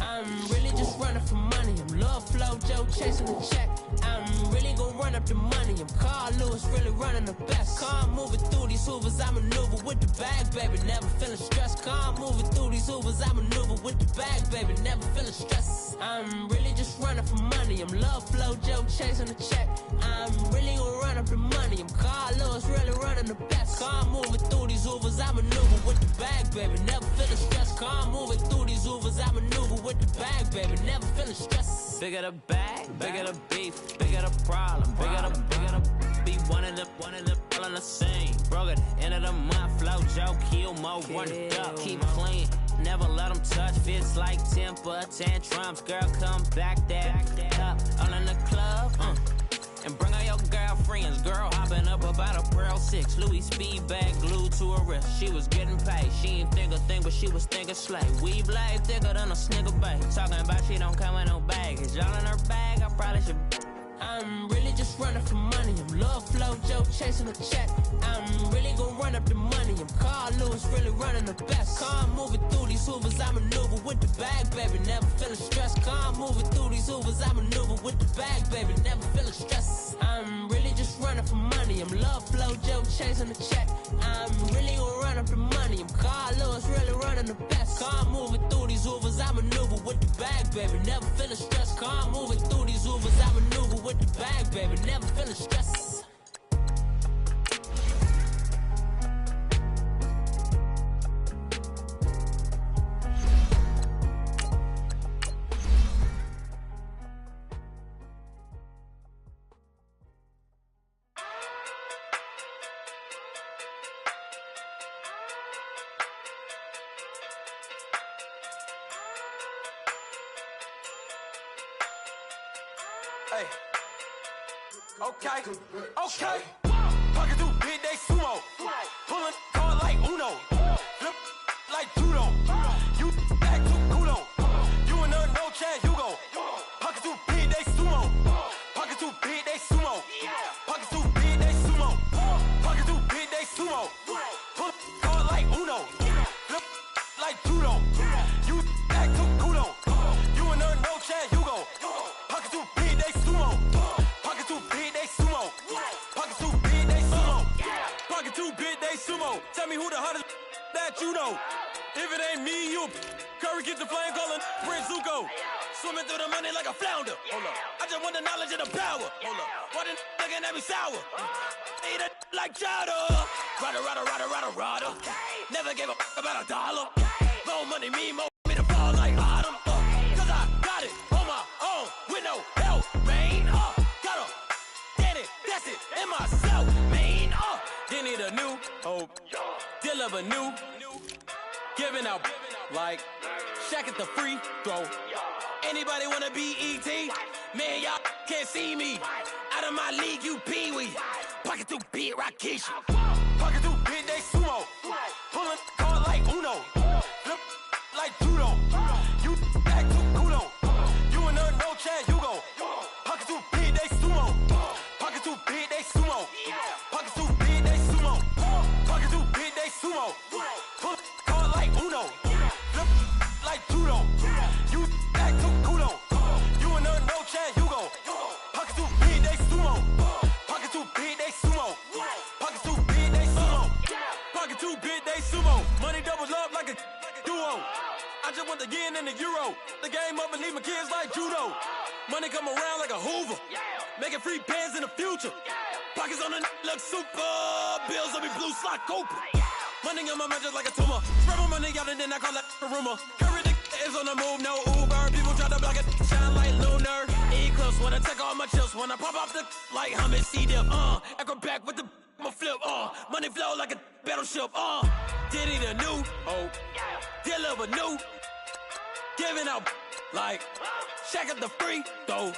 I'm really just running for money. I'm Love Flow Joe chasing the check. I'm really gon' run up the money. I'm Carl Lewis, really running the best. Car moving through these Hoovers, I maneuver with the bag, baby. Never feeling stressed. Car moving through these Hoovers, I maneuver with the bag, baby. Never feeling stressed. I'm really just running for money. I'm Love Flow Joe chasing the check. I'm really gon' run up the money. I'm Carl Lewis, really running the best. Car moving through these Hoovers, I maneuver with the bag, baby. Never feeling stressed. Car moving through these Hoovers, I maneuver with the bag, baby. Never feeling stressed. Bigger the bag, bigger the beef, bigger the problem, bigger the be one of the all on the scene. Broke at the end of the month, Flow Joe, kill mo, run it up, keep clean. Never let them touch, fits like temper tantrums. Girl, come back that up, all in the club, and bring all your girlfriends. Girl hopping up about a Pearl 6 Louis speed bag glued to her wrist. She was getting paid. She ain't think a thing, but she was thinking slay. We blade thicker than a Snicker bag. Talking about she don't come with no baggage. Y'all in her bag, I probably should. I'm really just running for money. I'm Love Flow Joe chasing a check. I'm really gon' run up the money. I'm Carl Lewis, really running the best. Car moving through these Hoovers, I maneuver with the bag, baby. Never feeling stressed. Car moving through these Hoovers, I maneuver with the bag, baby. Never feeling stressed. I'm really just running for money. I'm Love Flow Joe chasing the check. I'm really gon' run up the money. I'm Carl Lewis, really running the best. Car moving through these Hoovers, I maneuver with the bag, baby. Never feeling stressed. Car moving through these Hoovers, I maneuver with the bag, baby. Never feeling stressed. Hey. Okay. Pocket through big day sumo. Pulling card like Uno. Flip like judo. You back to kudo. You and her no Chad Hugo. Pocket through big day sumo. Pocket through big day sumo. Pocket through big day sumo. Pocket through big day sumo. Pull card like Uno. Flip like judo. You back to kudo. You and her no Chad Hugo. Pocket through big day sumo. Pocket through big day sumo. Pocket through big day sumo. Pocket through big day sumo. Tell me who the hottest that you know. If it ain't me, you Curry get the flame calling Prince Zuko. Swimming through the money like a flounder. Hold up. I just want the knowledge and the power. Hold up. Why the looking at me sour? Eat it like chowder. Rada. Never gave a about a dollar. More money, more me to fall like autumn. Cause I got it on my own with no help, man. Gotta get it, that's it, in myself, man. They need a new hope, deliver new, giving out like Shaq at the free throw. Anybody wanna be E.T.? Man, y'all can't see me. Out of my league, you pee-wee. Pocket through big Rakishi. Pocket through big day sumo. Pulling card like Uno. Flip like judo. You back to kudo. You and her no Chad Hugo. Pocket through big day sumo. Pocket through big day sumo. Pocket through big day sumo. Pocket through big day sumo. Pull card like Uno. Flip like judo. You back to kudo. You and her no Chad Hugo. Pocket through big day sumo. Pocket through big day sumo. Pocket through big day sumo. Pocket through big day sumo. Money doubles up like a duo. I just want the yen and the euro. The game up and leave my kids like judo. Money come around like a Hoover. Making free bands in the future. Pockets on the look super. Bills on me blue slot Cooper. Money on my mind just like a tumor. Spread my money out and then I call that a rumor. Curry the is on the move, no Uber. People try to block it, shine like lunar. Eclipse wanna take all my chips. Wanna pop off the like hummus, see them. Acrobat with the flip. Money flow like a battleship. Diddy the new hope. Deliver new. giving out like check up the free throw.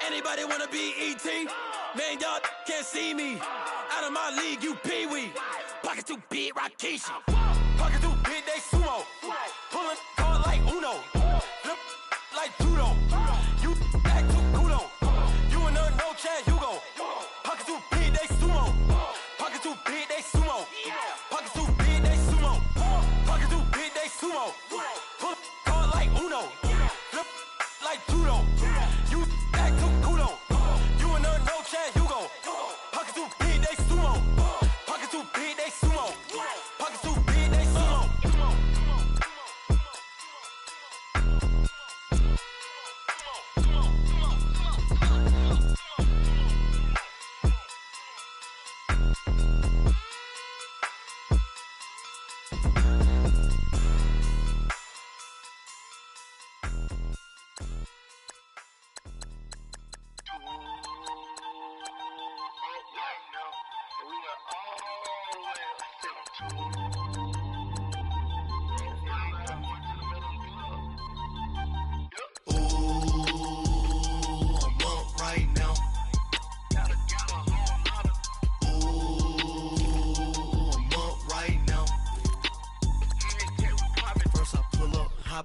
Anybody wanna be ET? Man, y'all can't see me. Out of my league, you pee-wee. Pocket too big, Rikishi. Pocket too big, they sumo. Pulling card like Uno. Flip like judo. You act too kudo. You and no Chad Hugo. Pocket too big, they sumo. Pocket too big, they sumo. Pocket too big, they sumo. Pocket too big, they sumo. Pull card like Uno. Flip like judo. You act too kudo. You and no Chad Hugo. Pocket too big, they sumo. Pocket too big, they sumo. Pocket too big, they sumo.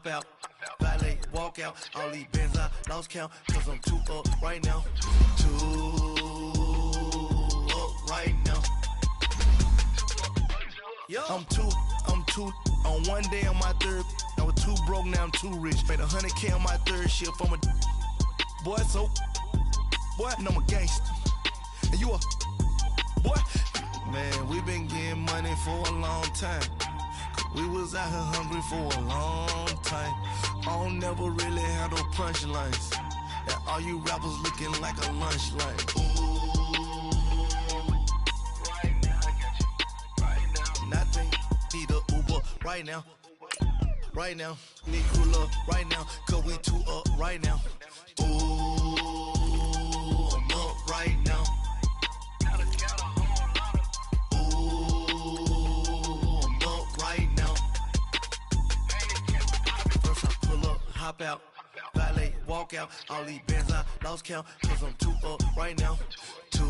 Out, valet, walk out, all these bands I lost count, cause I'm too up right now, too up right now. I'm too, on one day on my third, I was too broke, now I'm too rich, made 100K on my third shift, I'm a boy, so, boy, and I'm a gangster, and you a, boy, man, we been getting money for a long time. We was out here hungry for a long time. I don't never really have no punchlines. And all you rappers looking like a lunch line. Ooh, right now, I got you. Right now. Nothing, need a Uber right now. Right now, need cooler right now. Cause we too up right now. Ooh, I'm up right now. Hop out, valet, walk out, all these bands I lost count, cause I'm too up right now, too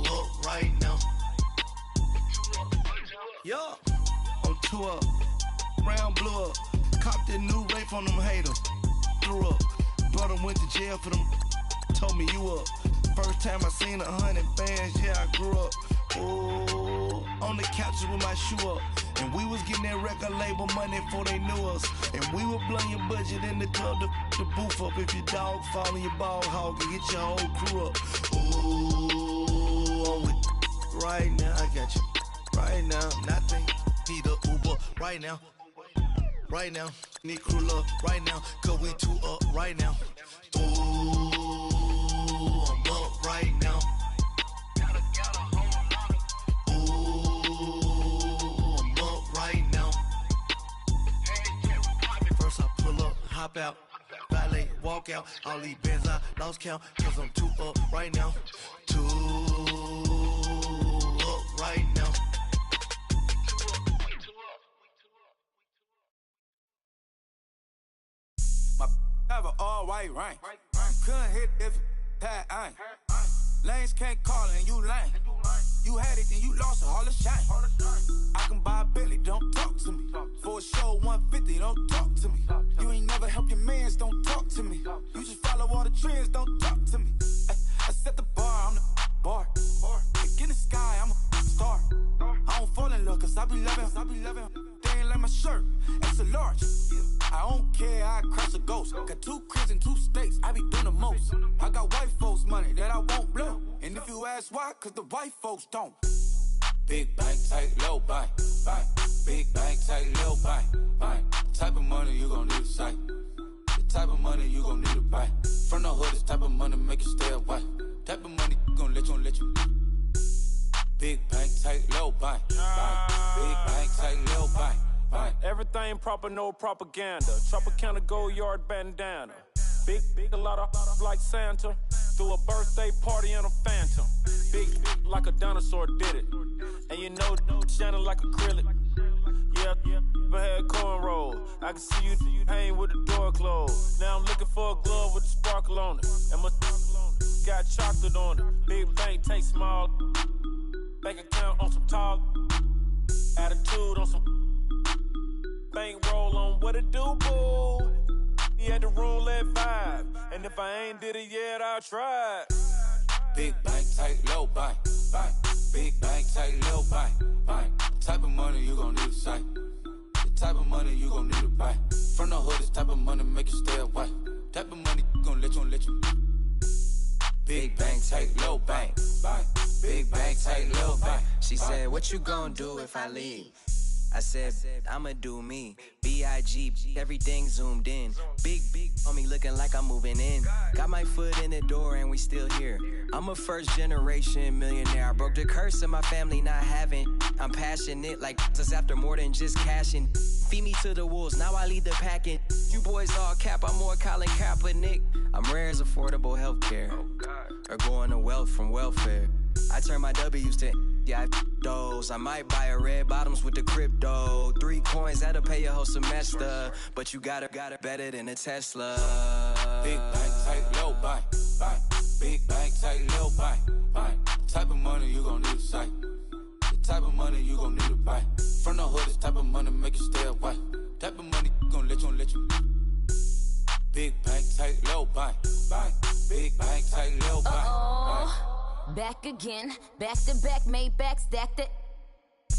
up right now. Yeah, I'm too up, round blew up, copped that new rape on them haters, threw up, brother went to jail for them, told me you up, first time I seen 100 bands, yeah I grew up, ooh, on the couches with my shoe up. And we was getting that record label money before they knew us. And we were blowing your budget in the club to boof up. If your dog fall in your ball hog and get your whole crew up. Ooh, I'm with right now, I got you. Right now, nothing, need a Uber right now. Right now, need crew love right now. Cause we too up right now. Ooh, I'm up right now. Hop out, valet, walk out, all these bands I lost count, cause I'm too up right now, too up right now. My have an all white ring, couldn't hit if it had ain't. Lanes can't call and you lame. You had it and you lost it, all the shine. I can buy a Billy, don't talk to me. For a show 150, don't talk to me. You ain't never help your mans, don't talk to me. You just follow all the trends, don't talk to me. I set the bar, I'm the bar. Like in the sky, I'm a star. I don't fall in love, cause I be loving. They ain't like my shirt, it's a large. I don't care, I cross a ghost. Got 2 cribs in 2 states, I be doing the most. I got white folks money that I won't blow. And if you ask why, cause the white folks don't. Big bank, tight, low bank, bank. Big bank, tight, low bank, bank. The type of money you gon' need to sight. The type of money you gon' need to buy. From the hood, this type of money make you stay away. Type of money gon' let you. Big bank, tight, low bank, bank. Big bank, tight, low bank, bank. Everything proper, no propaganda. Tropicana gold yard bandana. Big, a lot of like Santa. Threw a birthday party in a phantom. Big like a dinosaur did it. And you know, shining like acrylic. Yeah, Yeah, I had cornrow. I can see you hang with the door closed. Now I'm looking for a glove with a sparkle on it. And my got chocolate on it. Big bank take small. Bank account on some tall. Attitude on some bank roll on what it do, boo. He had the roulette vibe. And if I ain't did it yet, I'll try. Big bank, tight, low bank, bank. Big bank, tight, low bank, bank. Type of money you gon' need to sight. The type of money you gon' need to buy. From the hood, this type of money make you stay away. Type of money gon' let you. Big bank, tight, low bank, bank. Big bank, tight, low bank. She said, what you gon' do if I leave? I said, I'ma do me. B.I.G. Everything zoomed in. Big on me looking like I'm moving in. Got my foot in the door and we still here. I'm a first generation millionaire. I broke the curse of my family not having. I'm passionate like just after more than just cashing. Feed me to the wolves, now I lead the packing. You boys all cap, I'm more Colin Kaepernick. I'm rare as affordable healthcare. Or going to wealth from welfare. I turn my W's to those. I might buy a red bottoms with the crypto. 3 coins, that'll pay your whole semester. But you got it better than a Tesla. Big bank, tight, low bank, bank. Big bank, tight, low bank, bank. Type of money you gon' need to sight. The type of money you gon' need to buy. From the hood, this type of money make you stay away. Type of money gon' let you. Big bank, tight, low bank, bank. Big bank, tight, low bank, bank. Back again, back to back, made back, stacked it.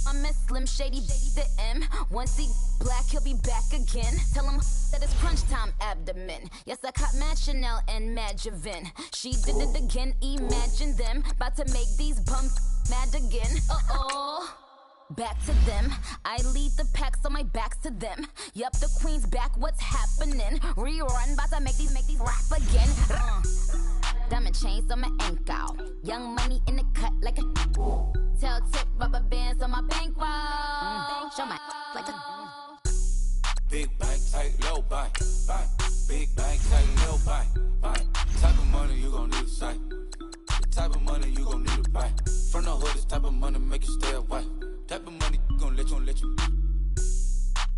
I'm a Slim Shady, the M. Once he black, he'll be back again. Tell him that it's crunch time abdomen. Yes, I caught Mad Chanel and Mad Javin. She did it again, imagine them. About to make these bums mad again. Back to them. I lead the pack, so my back's to them. Yup, the queen's back, what's happening? Rerun, about to make these rap again. Diamond chains on my ankle. Young money in the cut like a tail tip, rubber bands on my bankroll. Show my like a Big bank, tight, low bank, bank. Big bank, tight, low bank, bank. Type of money you gon' need to sight. The type of money you gon' need to buy. From the hood, this type of money make you stay away. Type of money gon' let you.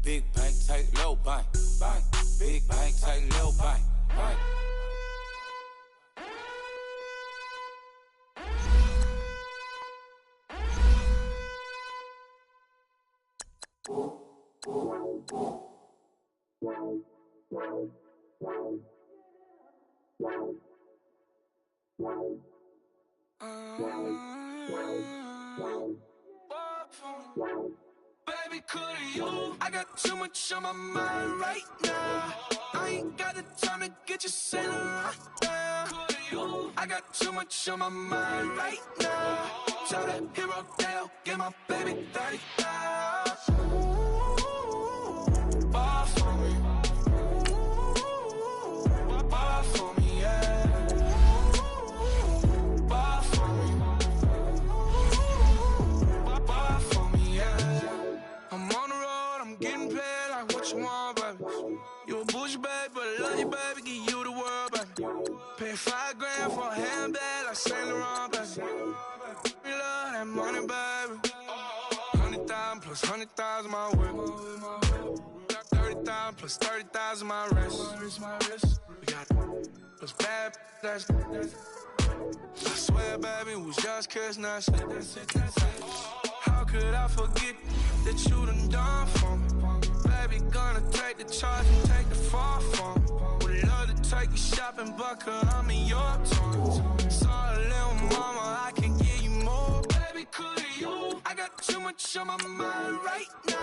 Big bank, tight, low bank, bank. Big bank, tight, low bank, bank. Baby, could you? I got too much on my mind right now. I ain't got the time to get you sailing right now. Could you? I got too much on my mind right now. Tell that hero Dale, get my baby 30,000. Bar for me. Bar for me, yeah. Bar for me. Bar for me, yeah. I'm on the road, I'm getting paid like what you want, baby. You a bougie, baby, but I love you, baby. Give you the world, baby. Pay $5 grand for a handbag like Saint Laurent, baby. You love that money, baby. 100,000 plus 100,000 my whip. Got 30,000 plus 30,000 my wrist. We got those bad, that's. I swear, baby, it was just kiss, now shit. How could I forget that you done for me? Baby, gonna take the charge and take the fall from me. Would love to take you shopping, but I'm in your terms. Sorry, little mama, I can give you more. Baby, could you? I got too much on my mind right now.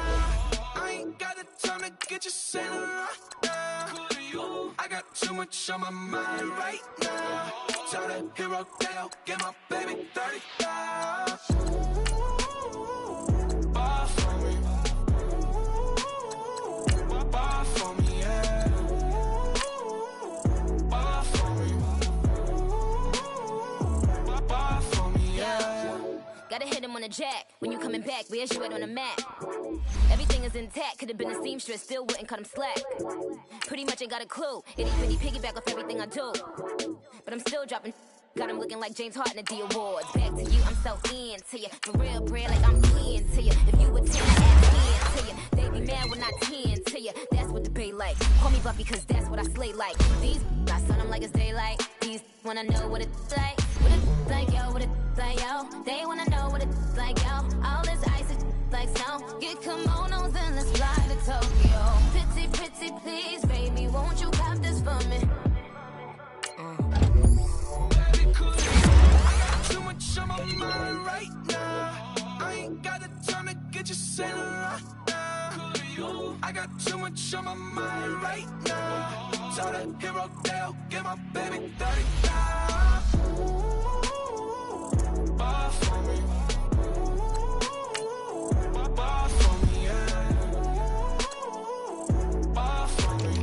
I ain't got the time to get you sailing right now. Could you? I got too much on my mind right now. Tell that hero Dale, get my baby 30,000. Bar for me. Bar for me, yeah. Bar for me. Bar for me, yeah. Gotta hit him on the jack. When you coming back, where's you at on the map? Everything is intact. Could've been a seamstress, still wouldn't cut him slack. Pretty much ain't got a clue. Itty bitty piggyback off everything I do. But I'm still dropping. Got him looking like James Harden at the awards. Back to you, I'm so into you. For real, bread, like I'm into you. If you would take that, to you. They They mad when I 10 to you. That's what the bay like. Call me Buffy, cause that's what I slay like. These, I sun them like it's daylight. These wanna know what it's like. What it's like, yo, what it's like, yo. They wanna know what it's like, yo. All this ice is like snow. Get kimonos and let's fly to Tokyo. Pretty, pretty, please, baby, won't you pop this for me? Baby, could I got too much on my mind right now. I ain't got the time to get you sailing right now. I got too much on my mind right now. Tell the hero Dale, get my baby 35. Bar for me. Bar for me, yeah. Bar for me.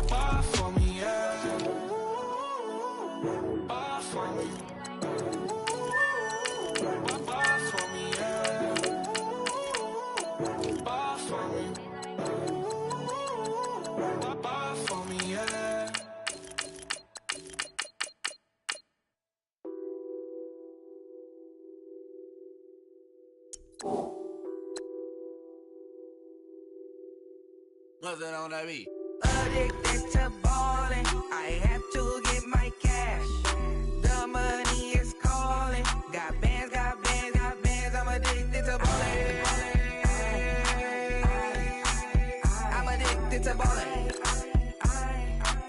Bar for me, yeah. Bar for me. Bar for me, yeah. Bar for me. Bar for me, yeah. Nothing on that beat. Addicted to ballin', I have to get my cash. The money is calling. Got bands, got bands, got bands. I'm addicted to ballin'. I'm addicted to ballin'.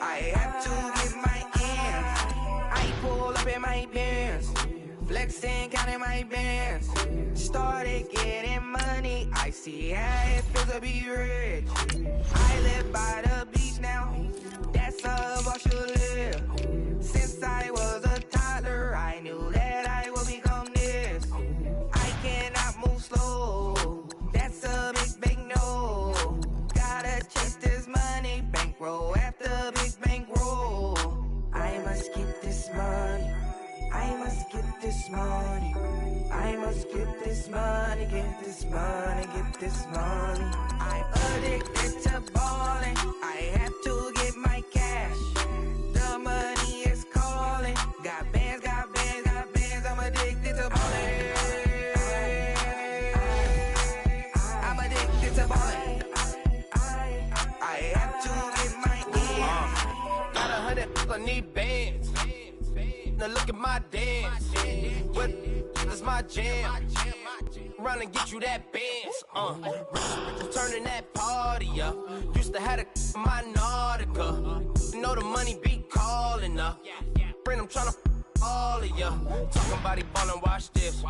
I have to get my ends. I pull up in my Benz, flexing, counting my bands. Started getting money. I see how it feels to be rich. I live by the beach now. That's how I should live. Since I was a toddler, I knew that I would become this. I cannot move slow. That's a big, big no. Gotta chase this money, bankroll after big bankroll. I must get this money. I must get this money. I must get this money, get this money, get this money. I'm addicted to ballin'. I have to get my cash. The money is calling. Got bands, got bands, got bands. I'm addicted to ballin'. I'm addicted to ballin'. I have to get my ends. Got 100, I need bands. Now look at my dance. What is my jam? Run and get you that bands. Turning that party up. Used to have a my Nautica. You know the money be calling up. Bring them tryna all of ya. Talking about it ballin', watch this.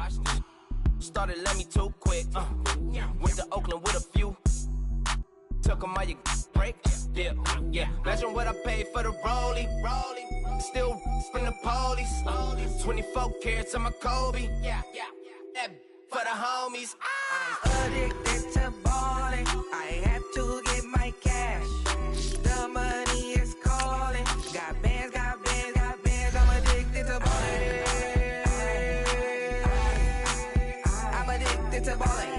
Started let me too quick. Went to Oakland with a few. Took 'em all you break. Dip. Yeah. Imagine what I paid for the rollie. Still from the police. 24 carats on my Kobe. Yeah. That for the homies. I'm addicted to ballin'. I have to get my cash. The money is calling. Got bands, got bands, got bands. I'm addicted to ballin'. I'm addicted to ballin'.